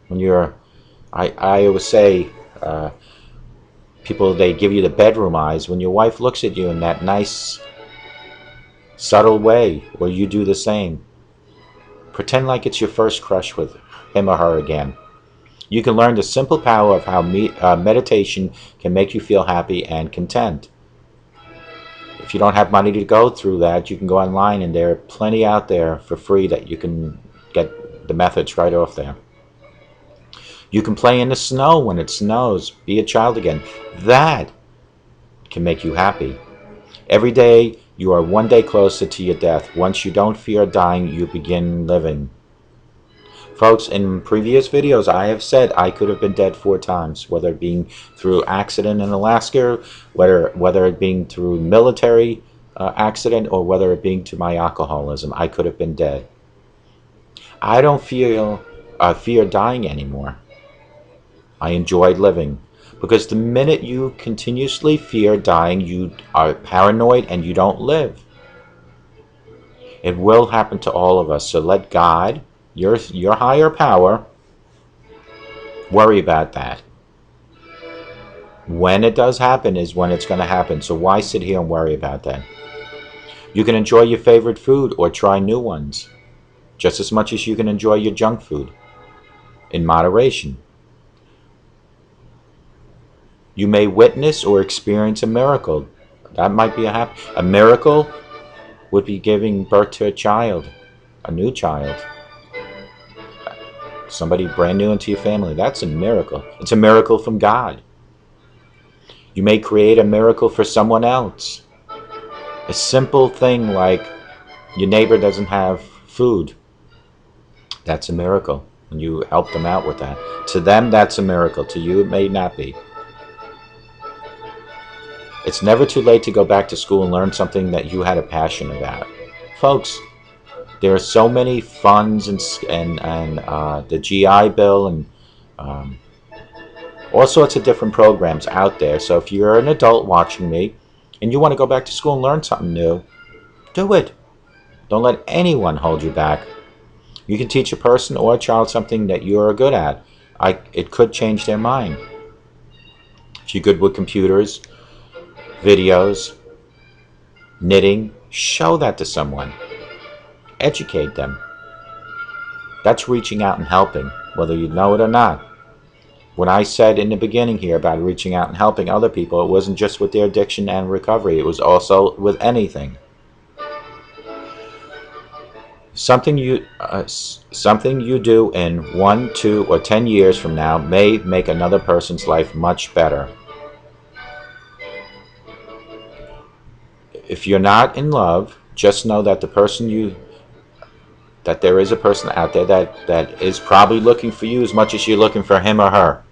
When you're, I always say, people, they give you the bedroom eyes. When your wife looks at you in that nice, subtle way, or you do the same, pretend like it's your first crush with him or her again. You can learn the simple power of how meditation can make you feel happy and content. If you don't have money to go through that, you can go online, and there are plenty out there for free that you can get the methods right off there. You can play in the snow when it snows. Be a child again. That can make you happy. Every day you are one day closer to your death. Once you don't fear dying, you begin living. Folks, in previous videos I have said I could have been dead 4 times, whether it being through accident in Alaska, whether it being through military accident, or whether it being to my alcoholism. I could have been dead. I don't feel fear dying anymore. I enjoy living, because the minute you continuously fear dying, you are paranoid and you don't live. It will happen to all of us. So let God, your higher power, worry about that. When it does happen is when it's going to happen. So why sit here and worry about that? You can enjoy your favorite food or try new ones, just as much as you can enjoy your junk food, in moderation. You may witness or experience a miracle. That might be a miracle would be giving birth to a child, a new child. Somebody brand new into your family. That's a miracle. It's a miracle from God. You may create a miracle for someone else. A simple thing like your neighbor doesn't have food. That's a miracle. And you help them out with that. To them, that's a miracle. To you, it may not be. It's never too late to go back to school and learn something that you had a passion about. Folks, there are so many funds and the GI Bill and all sorts of different programs out there. So if you're an adult watching me and you want to go back to school and learn something new, do it. Don't let anyone hold you back. You can teach a person or a child something that you're good at. It could change their mind. If you're good with computers, videos, knitting, show that to someone. Educate them. That's reaching out and helping, whether you know it or not. When I said in the beginning here about reaching out and helping other people, it wasn't just with their addiction and recovery. It was also with anything. Something you do in 1, 2, or 10 years from now may make another person's life much better. If you're not in love, just know that that there is a person out there that is probably looking for you as much as you're looking for him or her.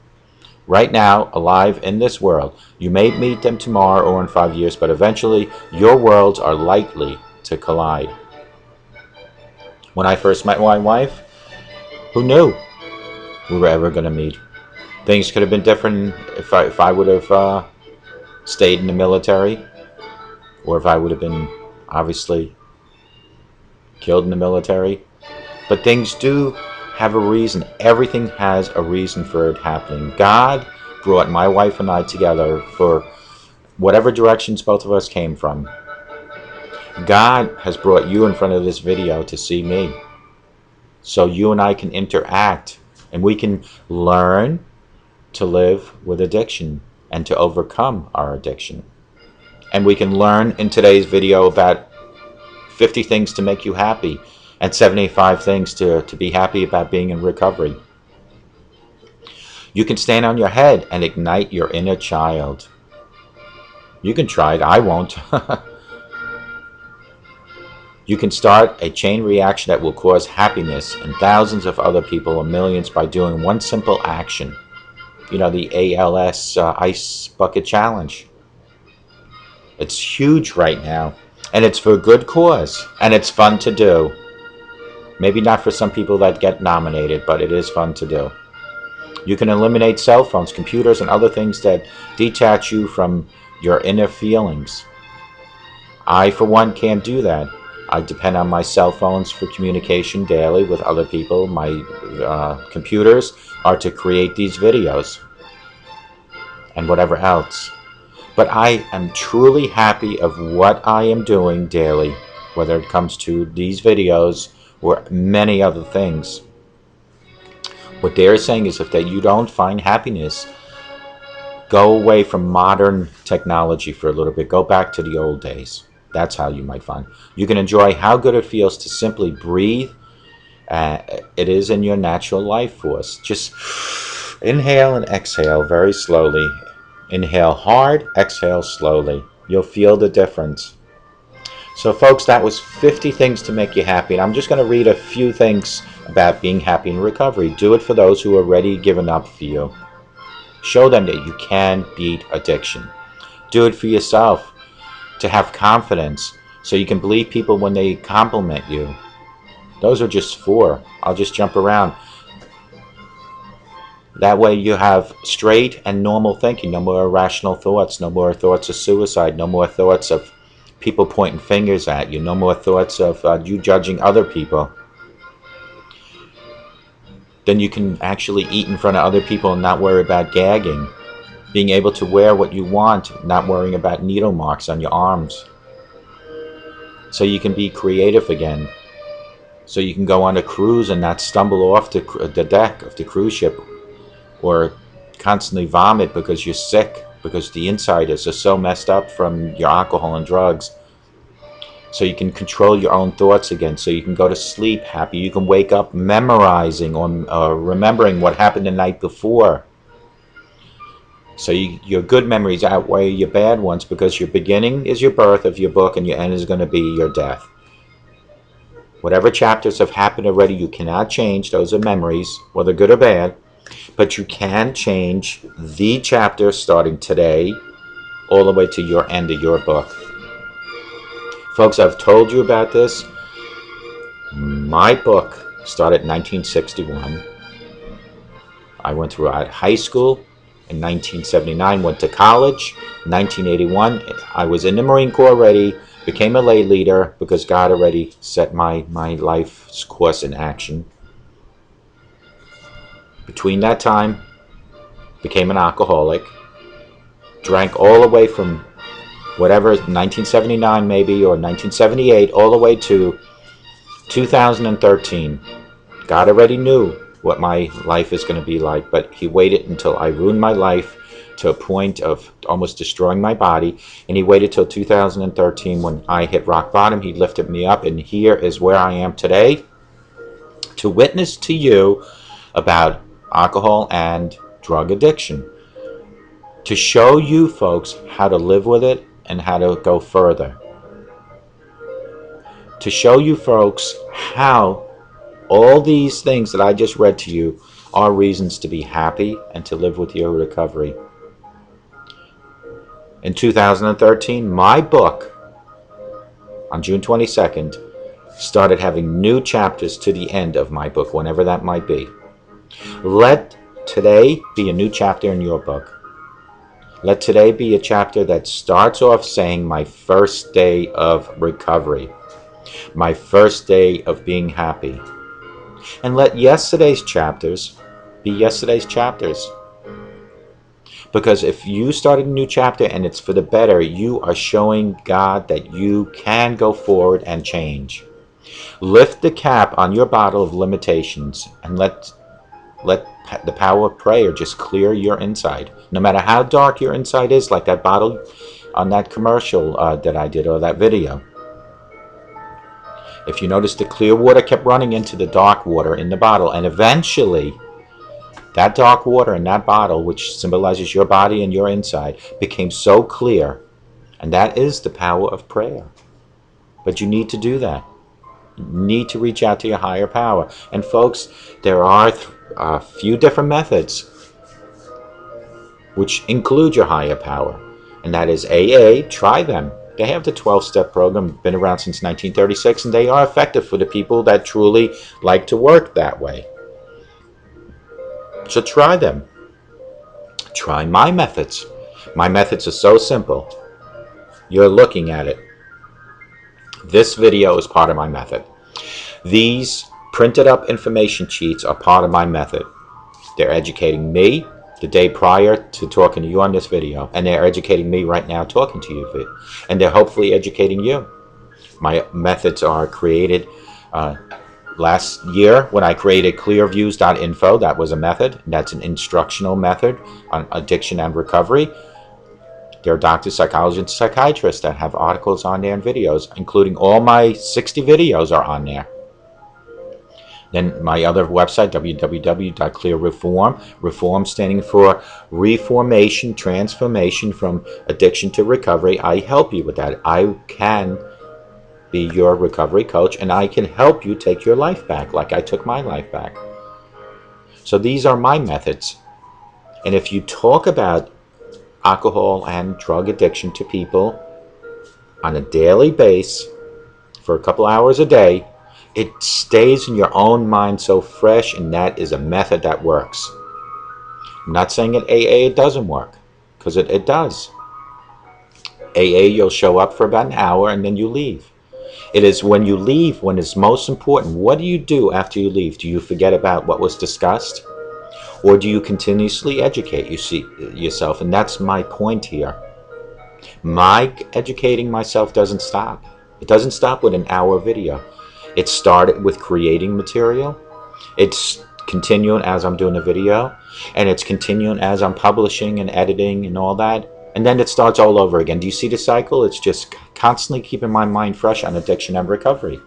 Right now, alive in this world. You may meet them tomorrow or in 5 years, but eventually your worlds are likely to collide. When I first met my wife, who knew we were ever going to meet? Things could have been different if I would have stayed in the military, or if I would have been obviously killed in the military. But things do have a reason. Everything has a reason for it happening. God brought my wife and I together for whatever directions both of us came from. God has brought you in front of this video to see me, so you and I can interact, and we can learn to live with addiction and to overcome our addiction. And we can learn in today's video about 50 things to make you happy and 75 things to be happy about being in recovery. You can stand on your head and ignite your inner child. You can try it. I won't. You can start a chain reaction that will cause happiness in thousands of other people or millions by doing one simple action. You know, the ALS Ice Bucket Challenge. It's huge right now, and it's for a good cause, and it's fun to do. Maybe not for some people that get nominated, but it is fun to do. You can eliminate cell phones, computers, and other things that detach you from your inner feelings. I, for one, can't do that. I depend on my cell phones for communication daily with other people. My computers are to create these videos and whatever else. But I am truly happy of what I am doing daily, whether it comes to these videos or many other things. What they're saying is if that you don't find happiness, go away from modern technology for a little bit. Go back to the old days. That's how you might find. You can enjoy how good it feels to simply breathe. It is in your natural life force. Just inhale and exhale very slowly. Inhale hard, exhale slowly. You'll feel the difference. So folks, that was 50 things to make you happy. And I'm just going to read a few things about being happy in recovery. Do it for those who are already given up for you. Show them that you can beat addiction. Do it for yourself, to have confidence, so you can believe people when they compliment you. Those are just 4. I'll just jump around. That way you have straight and normal thinking. No more irrational thoughts. No more thoughts of suicide. No more thoughts of people pointing fingers at you. No more thoughts of you judging other people. Then you can actually eat in front of other people and not worry about gagging. Being able to wear what you want, not worrying about needle marks on your arms. So you can be creative again. So you can go on a cruise and not stumble off the deck of the cruise ship, or constantly vomit because you're sick, because the insiders are so messed up from your alcohol and drugs. So you can control your own thoughts again. So you can go to sleep happy. You can wake up memorizing or remembering what happened the night before. So your good memories outweigh your bad ones, because your beginning is your birth of your book and your end is going to be your death. Whatever chapters have happened already, you cannot change. Those are memories, whether good or bad. But you can change the chapter starting today all the way to your end of your book. Folks, I've told you about this. My book started in 1961. I went throughout high school in 1979, went to college. 1981, I was in the Marine Corps already, became a lay leader because God already set my life's course in action. Between that time, became an alcoholic, drank all the way from whatever, 1979 maybe, or 1978, all the way to 2013. God already knew what my life is going to be like, but he waited until I ruined my life to a point of almost destroying my body, and he waited till 2013 when I hit rock bottom. He lifted me up, and here is where I am today to witness to you about alcohol and drug addiction, to show you folks how to live with it and how to go further, to show you folks how all these things that I just read to you are reasons to be happy and to live with your recovery. In 2013, my book, on June 22nd, started having new chapters to the end of my book, whenever that might be. Let today be a new chapter in your book. Let today be a chapter that starts off saying my first day of recovery, my first day of being happy. And let yesterday's chapters be yesterday's chapters. Because if you started a new chapter and it's for the better, you are showing God that you can go forward and change. Lift the cap on your bottle of limitations and let the power of prayer just clear your inside. No matter how dark your inside is, like that bottle on that commercial that I did, or that video. If you notice, the clear water kept running into the dark water in the bottle, and eventually that dark water in that bottle, which symbolizes your body and your inside, became so clear. And that is the power of prayer. But you need to do that. You need to reach out to your higher power. And folks, there are a few different methods which include your higher power. And that is AA. Try them. They have the 12-step program, been around since 1936, and they are effective for the people that truly like to work that way. So try them. Try my methods. My methods are so simple. You're looking at it. This video is part of my method. These printed up information sheets are part of my method. They're educating me the day prior to talking to you on this video, and they're educating me right now talking to you, and they're hopefully educating you. My methods are created last year when I created clearviews.info. That was a method. That's an instructional method on addiction and recovery. There are doctors, psychologists, and psychiatrists that have articles on there and videos, including all my 60 videos are on there. Then my other website, www.clearreform, reform standing for reformation, transformation from addiction to recovery. I help you with that. I can be your recovery coach, and I can help you take your life back like I took my life back. So these are my methods. And if you talk about alcohol and drug addiction to people on a daily basis for a couple hours a day, it stays in your own mind so fresh, and that is a method that works. I'm not saying at AA it doesn't work, because it does. AA, you'll show up for about an hour and then you leave. It is when you leave when it's most important. What do you do after you leave? Do you forget about what was discussed? Or do you continuously educate yourself? And that's my point here. My educating myself doesn't stop. It doesn't stop with an hour video. It started with creating material. It's continuing as I'm doing a video. And it's continuing as I'm publishing and editing and all that. And then it starts all over again. Do you see the cycle? It's just constantly keeping my mind fresh on addiction and recovery.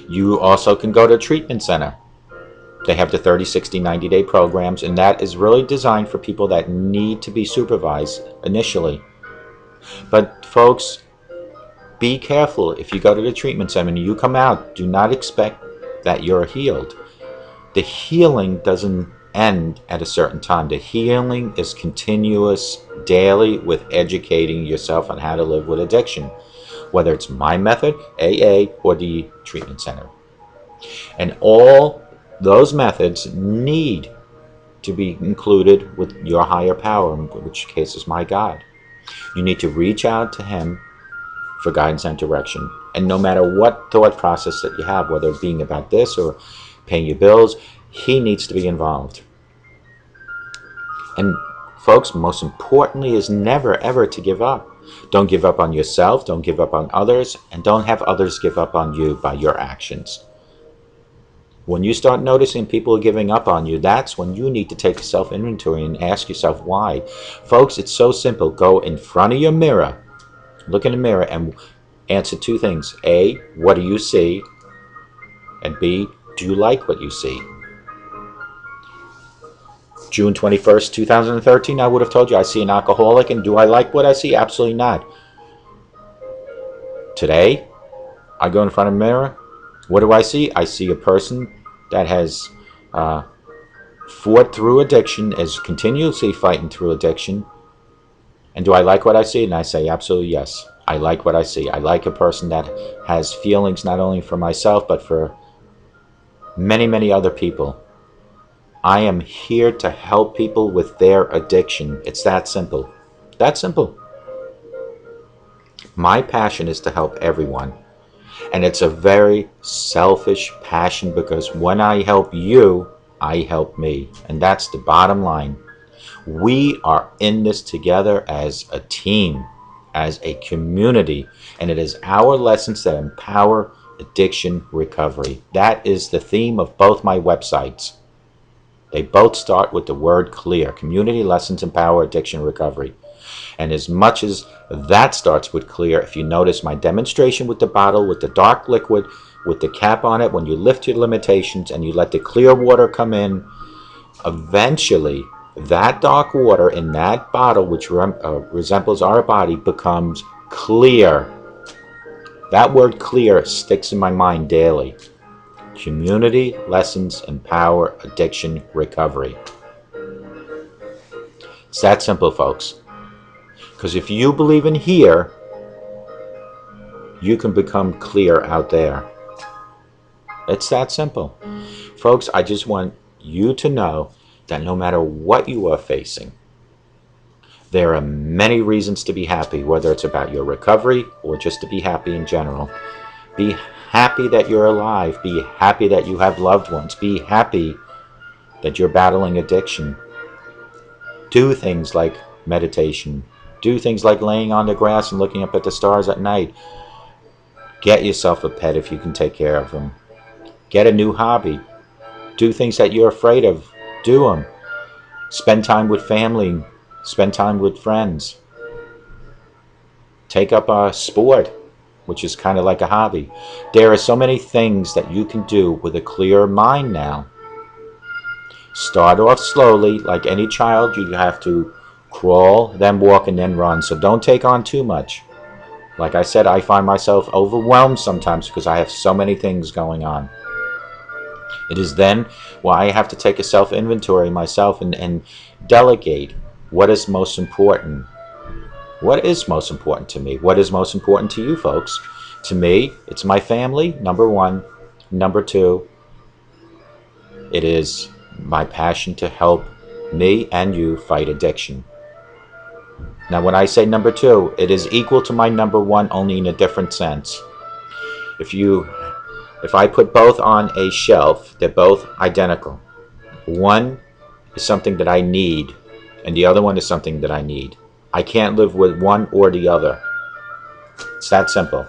You also can go to a treatment center. They have the 30, 60, 90-day programs, and that is really designed for people that need to be supervised initially. But folks, be careful. If you go to the treatment center and you come out, do not expect that you're healed. The healing doesn't end at a certain time. The healing is continuous, daily, with educating yourself on how to live with addiction, whether it's my method, AA, or the treatment center. And all those methods need to be included with your higher power, in which case is my God. You need to reach out to Him for guidance and direction. And no matter what thought process that you have, whether it being about this or paying your bills, He needs to be involved. And folks, most importantly is never ever to give up. Don't give up on yourself, don't give up on others, and don't have others give up on you by your actions. When you start noticing people giving up on you, that's when you need to take a self-inventory and ask yourself why. Folks, it's so simple. Go in front of your mirror, look in the mirror, and answer two things. A, what do you see? And B, do you like what you see? June 21st, 2013, I would have told you I see an alcoholic, and do I like what I see? Absolutely not. Today, I go in front of the mirror. What do I see? I see a person that has fought through addiction, is continuously fighting through addiction. And do I like what I see? And I say absolutely yes. I like what I see. I like a person that has feelings not only for myself, but for many, many other people. I am here to help people with their addiction. It's that simple. That simple. My passion is to help everyone. And it's a very selfish passion, because when I help you, I help me. And that's the bottom line. We are in this together as a team, as a community. And it is our lessons that empower addiction recovery. That is the theme of both my websites. They both start with the word clear. Community Lessons Empower Addiction Recovery. And as much as that starts with clear, if you notice my demonstration with the bottle, with the dark liquid, with the cap on it, when you lift your limitations and you let the clear water come in, eventually that dark water in that bottle, which resembles our body, becomes clear. That word clear sticks in my mind daily. Community Lessons Empower Addiction Recovery. It's that simple, folks. Because if you believe in here, you can become clear out there. It's that simple. Folks, I just want you to know that no matter what you are facing, there are many reasons to be happy, whether it's about your recovery or just to be happy in general. Be happy that you're alive. Be happy that you have loved ones. Be happy that you're battling addiction. Do things like meditation. Do things like laying on the grass and looking up at the stars at night. Get yourself a pet if you can take care of them. Get a new hobby. Do things that you're afraid of. Do them. Spend time with family. Spend time with friends. Take up a sport, which is kind of like a hobby. There are so many things that you can do with a clear mind now. Start off slowly. Like any child, you have to crawl, then walk, and then run. So don't take on too much. Like I said, I find myself overwhelmed sometimes because I have so many things going on. It is then why I have to take a self-inventory myself and delegate what is most important. What is most important to me? What is most important to you folks? To me, it's my family, number one. Number two, it is my passion to help me and you fight addiction. Now, when I say number two, it is equal to my number one, only in a different sense. If I put both on a shelf, they're both identical. One is something that I need, and the other one is something that I need. I can't live with one or the other. It's that simple.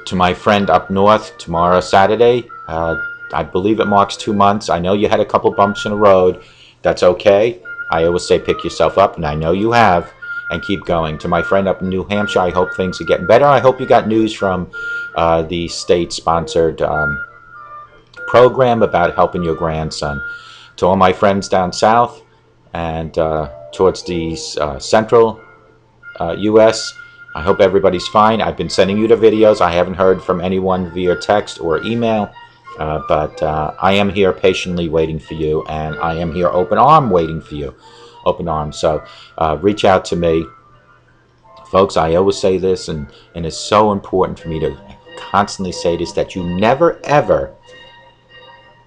To my friend up north, tomorrow, Saturday, I believe it marks 2 months. I know you had a couple bumps in the road. That's okay. I always say pick yourself up, and I know you have, and keep going. To my friend up in New Hampshire, I hope things are getting better. I hope you got news from the state-sponsored program about helping your grandson. To all my friends down south and towards the central U.S., I hope everybody's fine. I've been sending you the videos. I haven't heard from anyone via text or email. But I am here patiently waiting for you, and I am here open arm waiting for you. Open arms. So reach out to me. Folks, I always say this, and it's so important for me to constantly say this, that you never, ever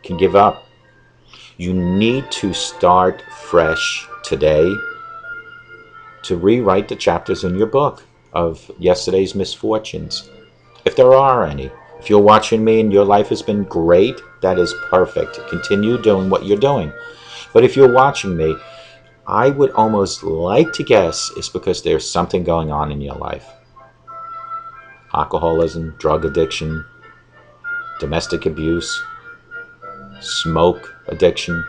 can give up. You need to start fresh today to rewrite the chapters in your book of yesterday's misfortunes, if there are any. If you're watching me and your life has been great, that is perfect. Continue doing what you're doing. But if you're watching me, I would almost like to guess it's because there's something going on in your life. Alcoholism, drug addiction, domestic abuse, smoke addiction.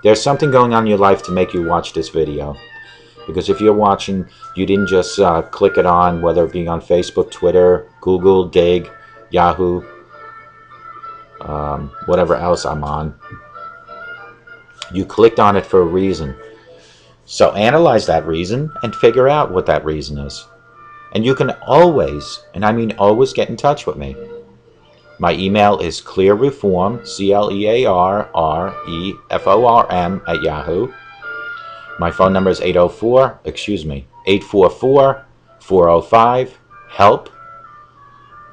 There's something going on in your life to make you watch this video. Because if you're watching, you didn't just click it on, whether it be on Facebook, Twitter, Google, Dig, Yahoo, whatever else I'm on. You clicked on it for a reason. So analyze that reason and figure out what that reason is. And you can always, and I mean always, get in touch with me. My email is clearreform, CLEARREFORM @Yahoo. My phone number is 844-405-HELP.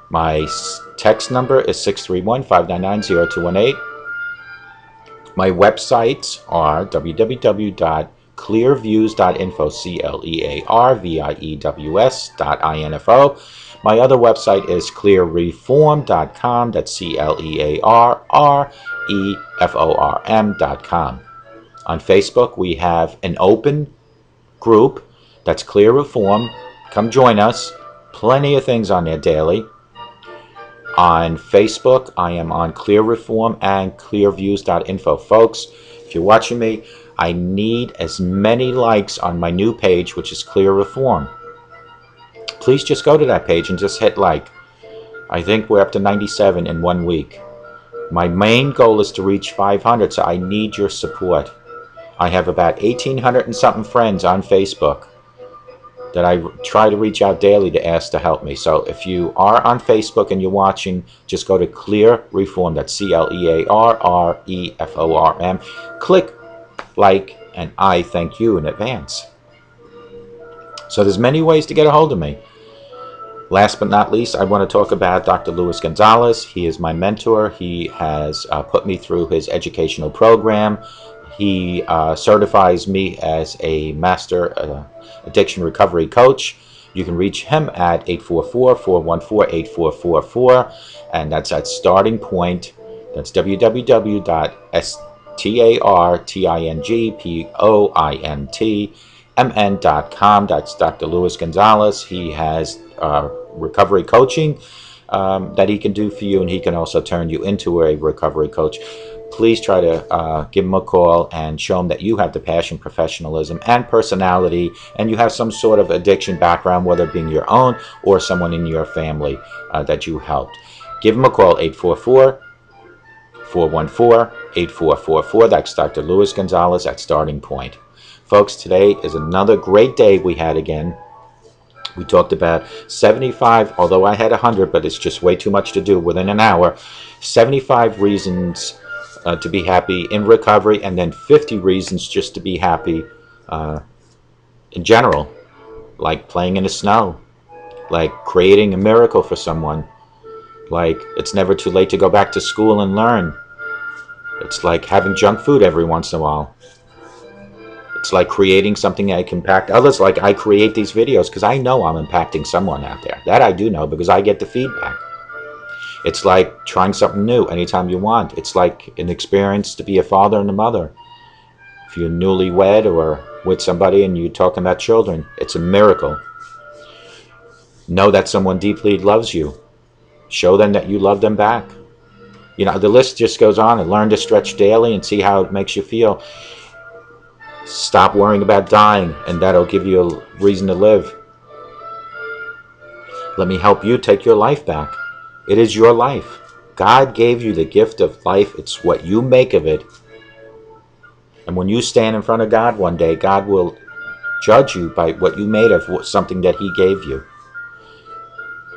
My text number is 631-599-0218. My websites are www.clearviews.info, CLEARVIEWS.info. My other website is clearreform.com, that's CLEARREFORM.com. On Facebook, we have an open group that's Clear Reform. Come join us. Plenty of things on there daily. On Facebook, I am on Clear Reform and clearviews.info. Folks, if you're watching me, I need as many likes on my new page, which is Clear Reform. Please just go to that page and just hit like. I think we're up to 97 in 1 week. My main goal is to reach 500, so I need your support. I have about 1,800 and something friends on Facebook that I try to reach out daily to ask to help me. So if you are on Facebook and you're watching, just go to Clear Reform. That's CLEARREFORM. Click like, and I thank you in advance. So there's many ways to get a hold of me. Last but not least, I want to talk about Dr. Luis Gonzalez. He is my mentor. He has put me through his educational program. He certifies me as a master addiction recovery coach. You can reach him at 844-414-8444, and that's at Starting Point. That's www.startingpointmn.com. That's Dr. Luis Gonzalez. He has recovery coaching that he can do for you, and he can also turn you into a recovery coach. Please try to give him a call and show him that you have the passion, professionalism, and personality, and you have some sort of addiction background, whether it being your own or someone in your family that you helped. Give him a call, 844-414-8444. That's Dr. Luis Gonzalez at Starting Point. Folks, today is another great day we had again. We talked about 75, although I had 100, but it's just way too much to do within an hour. 75 reasons to be happy in recovery, and then 50 reasons just to be happy in general, like playing in the snow, like creating a miracle for someone, like it's never too late to go back to school and learn. It's like having junk food every once in a while. It's like creating something that can impact others. Like I create these videos because I know I'm impacting someone out there. That I do know because I get the feedback. It's like trying something new anytime you want. It's like an experience to be a father and a mother. If you're newlywed or with somebody and you're talking about children, it's a miracle. Know that someone deeply loves you. Show them that you love them back. You know, the list just goes on. And learn to stretch daily and see how it makes you feel. Stop worrying about dying, and that'll give you a reason to live. Let me help you take your life back. It is your life. God gave you the gift of life. It's what you make of it. And when you stand in front of God one day, God will judge you by what you made of something that He gave you.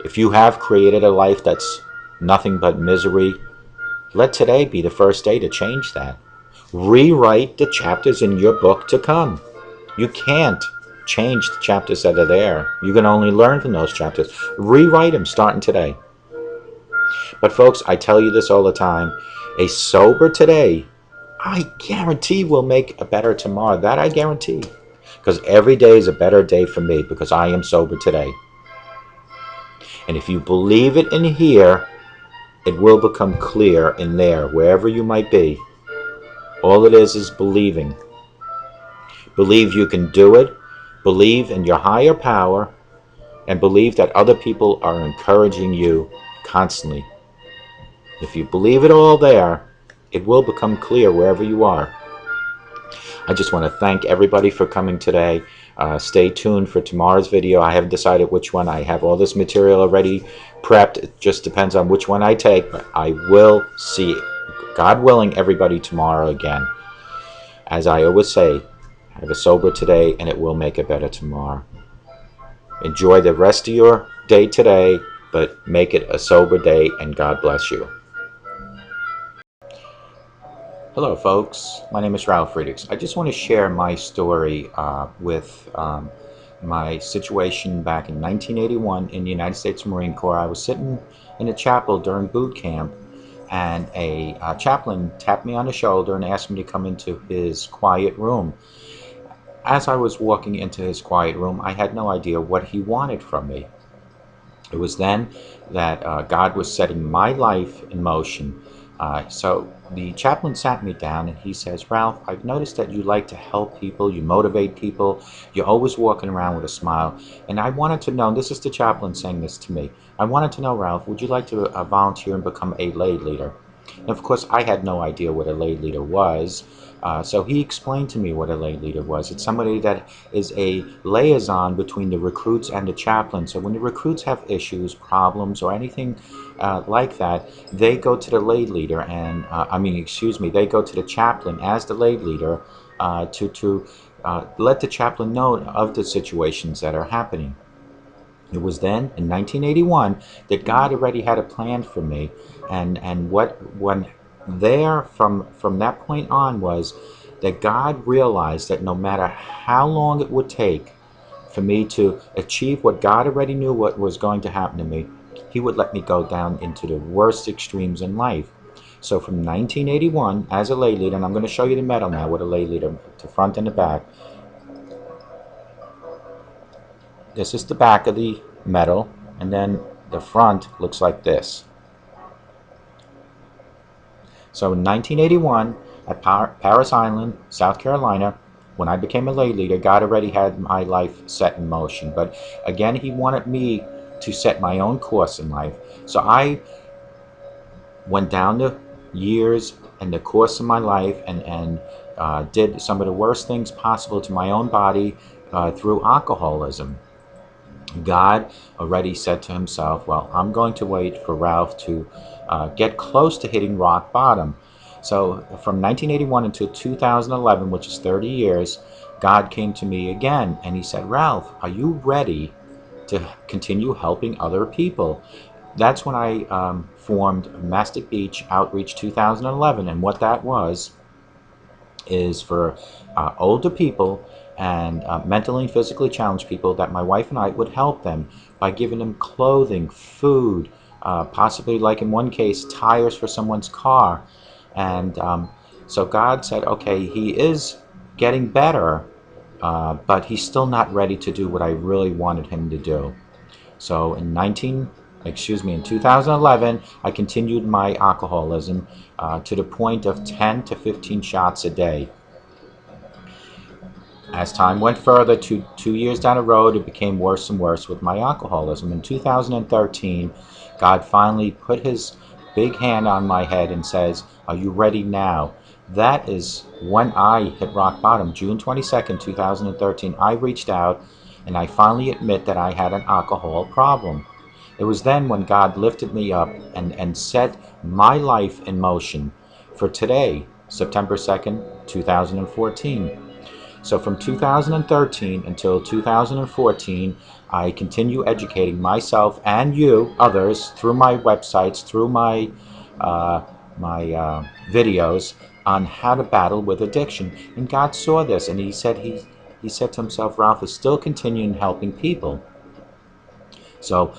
If you have created a life that's nothing but misery, let today be the first day to change that. Rewrite the chapters in your book to come. You can't change the chapters that are there. You can only learn from those chapters. Rewrite them starting today. But folks, I tell you this all the time. A sober today, I guarantee will make a better tomorrow. That I guarantee. Because every day is a better day for me because I am sober today. And if you believe it in here, it will become clear in there, wherever you might be. All it is believing. Believe you can do it. Believe in your higher power. And believe that other people are encouraging you constantly. If you believe it all there, it will become clear wherever you are. I just want to thank everybody for coming today. Stay tuned for tomorrow's video. I haven't decided which one. I have all this material already prepped. It just depends on which one I take, but I will see, God willing, everybody tomorrow again. As I always say, have a sober today and it will make it better tomorrow. Enjoy the rest of your day today, but make it a sober day, and God bless you. Hello folks, my name is Ralf Friedrichs. I just want to share my story with my situation back in 1981 in the United States Marine Corps. I was sitting in a chapel during boot camp, and a chaplain tapped me on the shoulder and asked me to come into his quiet room. As I was walking into his quiet room, I had no idea what he wanted from me. It was then that God was setting my life in motion. So the chaplain sat me down and he says, Ralph, I've noticed that you like to help people, you motivate people, you're always walking around with a smile. And I wanted to know, this is the chaplain saying this to me, I wanted to know, Ralph, would you like to volunteer and become a lay leader? And of course, I had no idea what a lay leader was. So he explained to me what a lay leader was. It's somebody that is a liaison between the recruits and the chaplain. So when the recruits have issues, problems, or anything like that, they go to the lay leader, and they go to the chaplain as the lay leader to let the chaplain know of the situations that are happening. It was then in 1981 that God already had a plan for me, and from that point on was that God realized that no matter how long it would take for me to achieve what God already knew what was going to happen to me, he would let me go down into the worst extremes in life. So from 1981, as a lay leader, and I'm going to show you the medal now with a lay leader, the front and the back. This is the back of the medal, and then the front looks like this. So in 1981, at Paris Island, South Carolina, when I became a lay leader, God already had my life set in motion. But again, he wanted me to set my own course in life. So I went down the years and the course of my life and did some of the worst things possible to my own body through alcoholism. God already said to himself, well, I'm going to wait for Ralph to get close to hitting rock bottom. So from 1981 until 2011, which is 30 years, God came to me again and he said, Ralph, are you ready to continue helping other people? That's when I formed Mastic Beach Outreach 2011, and what that was is for older people and mentally and physically challenged people, that my wife and I would help them by giving them clothing, food, possibly, like in one case, tires for someone's car. And so God said, okay, he is getting better, but he's still not ready to do what I really wanted him to do. So in 2011, I continued my alcoholism to the point of 10 to 15 shots a day. As time went further, two years down the road, it became worse and worse with my alcoholism. In 2013, God finally put his big hand on my head and says, are you ready now? That is when I hit rock bottom. June 22nd, 2013, I reached out and I finally admit that I had an alcohol problem. It was then when God lifted me up and set my life in motion for today, September 2nd, 2014. So from 2013 until 2014, I continue educating myself and you, others, through my websites, through my videos on how to battle with addiction. And God saw this, and He said to Himself, Ralph is still continuing helping people. So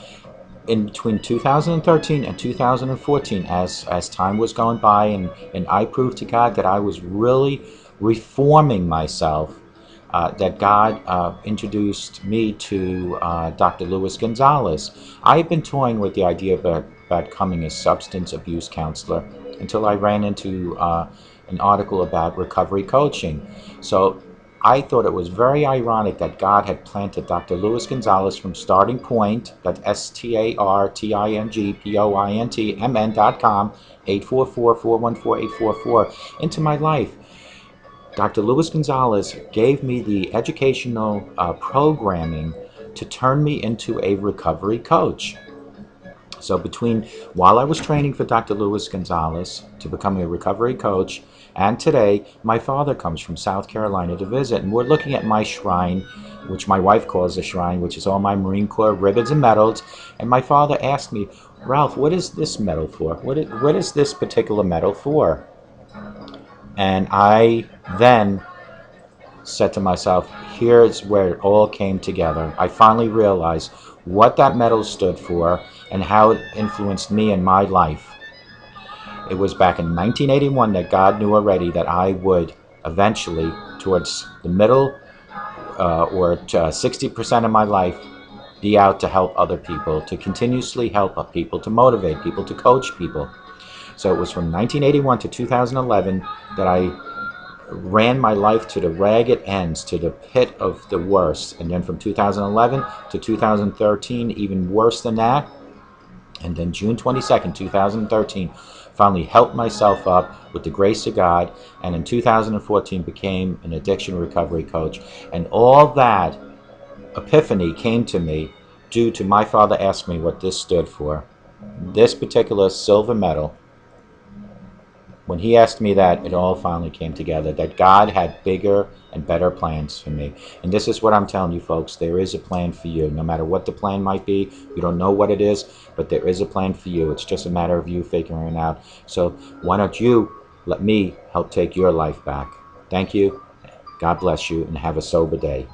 in between 2013 and 2014, as time was going by, and I proved to God that I was really reforming myself, that God introduced me to Dr. Luis Gonzalez. I had been toying with the idea about becoming a substance abuse counselor until I ran into an article about recovery coaching. So I thought it was very ironic that God had planted Dr. Luis Gonzalez from Starting Point, that's StartingPointmn.com, 844-414-8444, into my life. Dr. Luis Gonzalez gave me the educational programming to turn me into a recovery coach. So while I was training for Dr. Luis Gonzalez to become a recovery coach, and today, my father comes from South Carolina to visit, and we're looking at my shrine, which my wife calls a shrine, which is all my Marine Corps ribbons and medals. And my father asked me, Ralph, what is this medal for? What is this particular medal for? And I then said to myself, here's where it all came together. I finally realized what that medal stood for and how it influenced me in my life. It was back in 1981 that God knew already that I would eventually, towards the middle or 60% of my life, be out to help other people, to continuously help people, to motivate people, to coach people. So it was from 1981 to 2011 that I ran my life to the ragged ends, to the pit of the worst. And then from 2011 to 2013, even worse than that. And then June 22nd, 2013, finally helped myself up with the grace of God, and in 2014 became an addiction recovery coach. And all that epiphany came to me due to my father asking me what this stood for. This particular silver medal. When he asked me that, it all finally came together, that God had bigger and better plans for me. And this is what I'm telling you, folks. There is a plan for you. No matter what the plan might be, you don't know what it is, but there is a plan for you. It's just a matter of you figuring it out. So why don't you let me help take your life back? Thank you. God bless you, and have a sober day.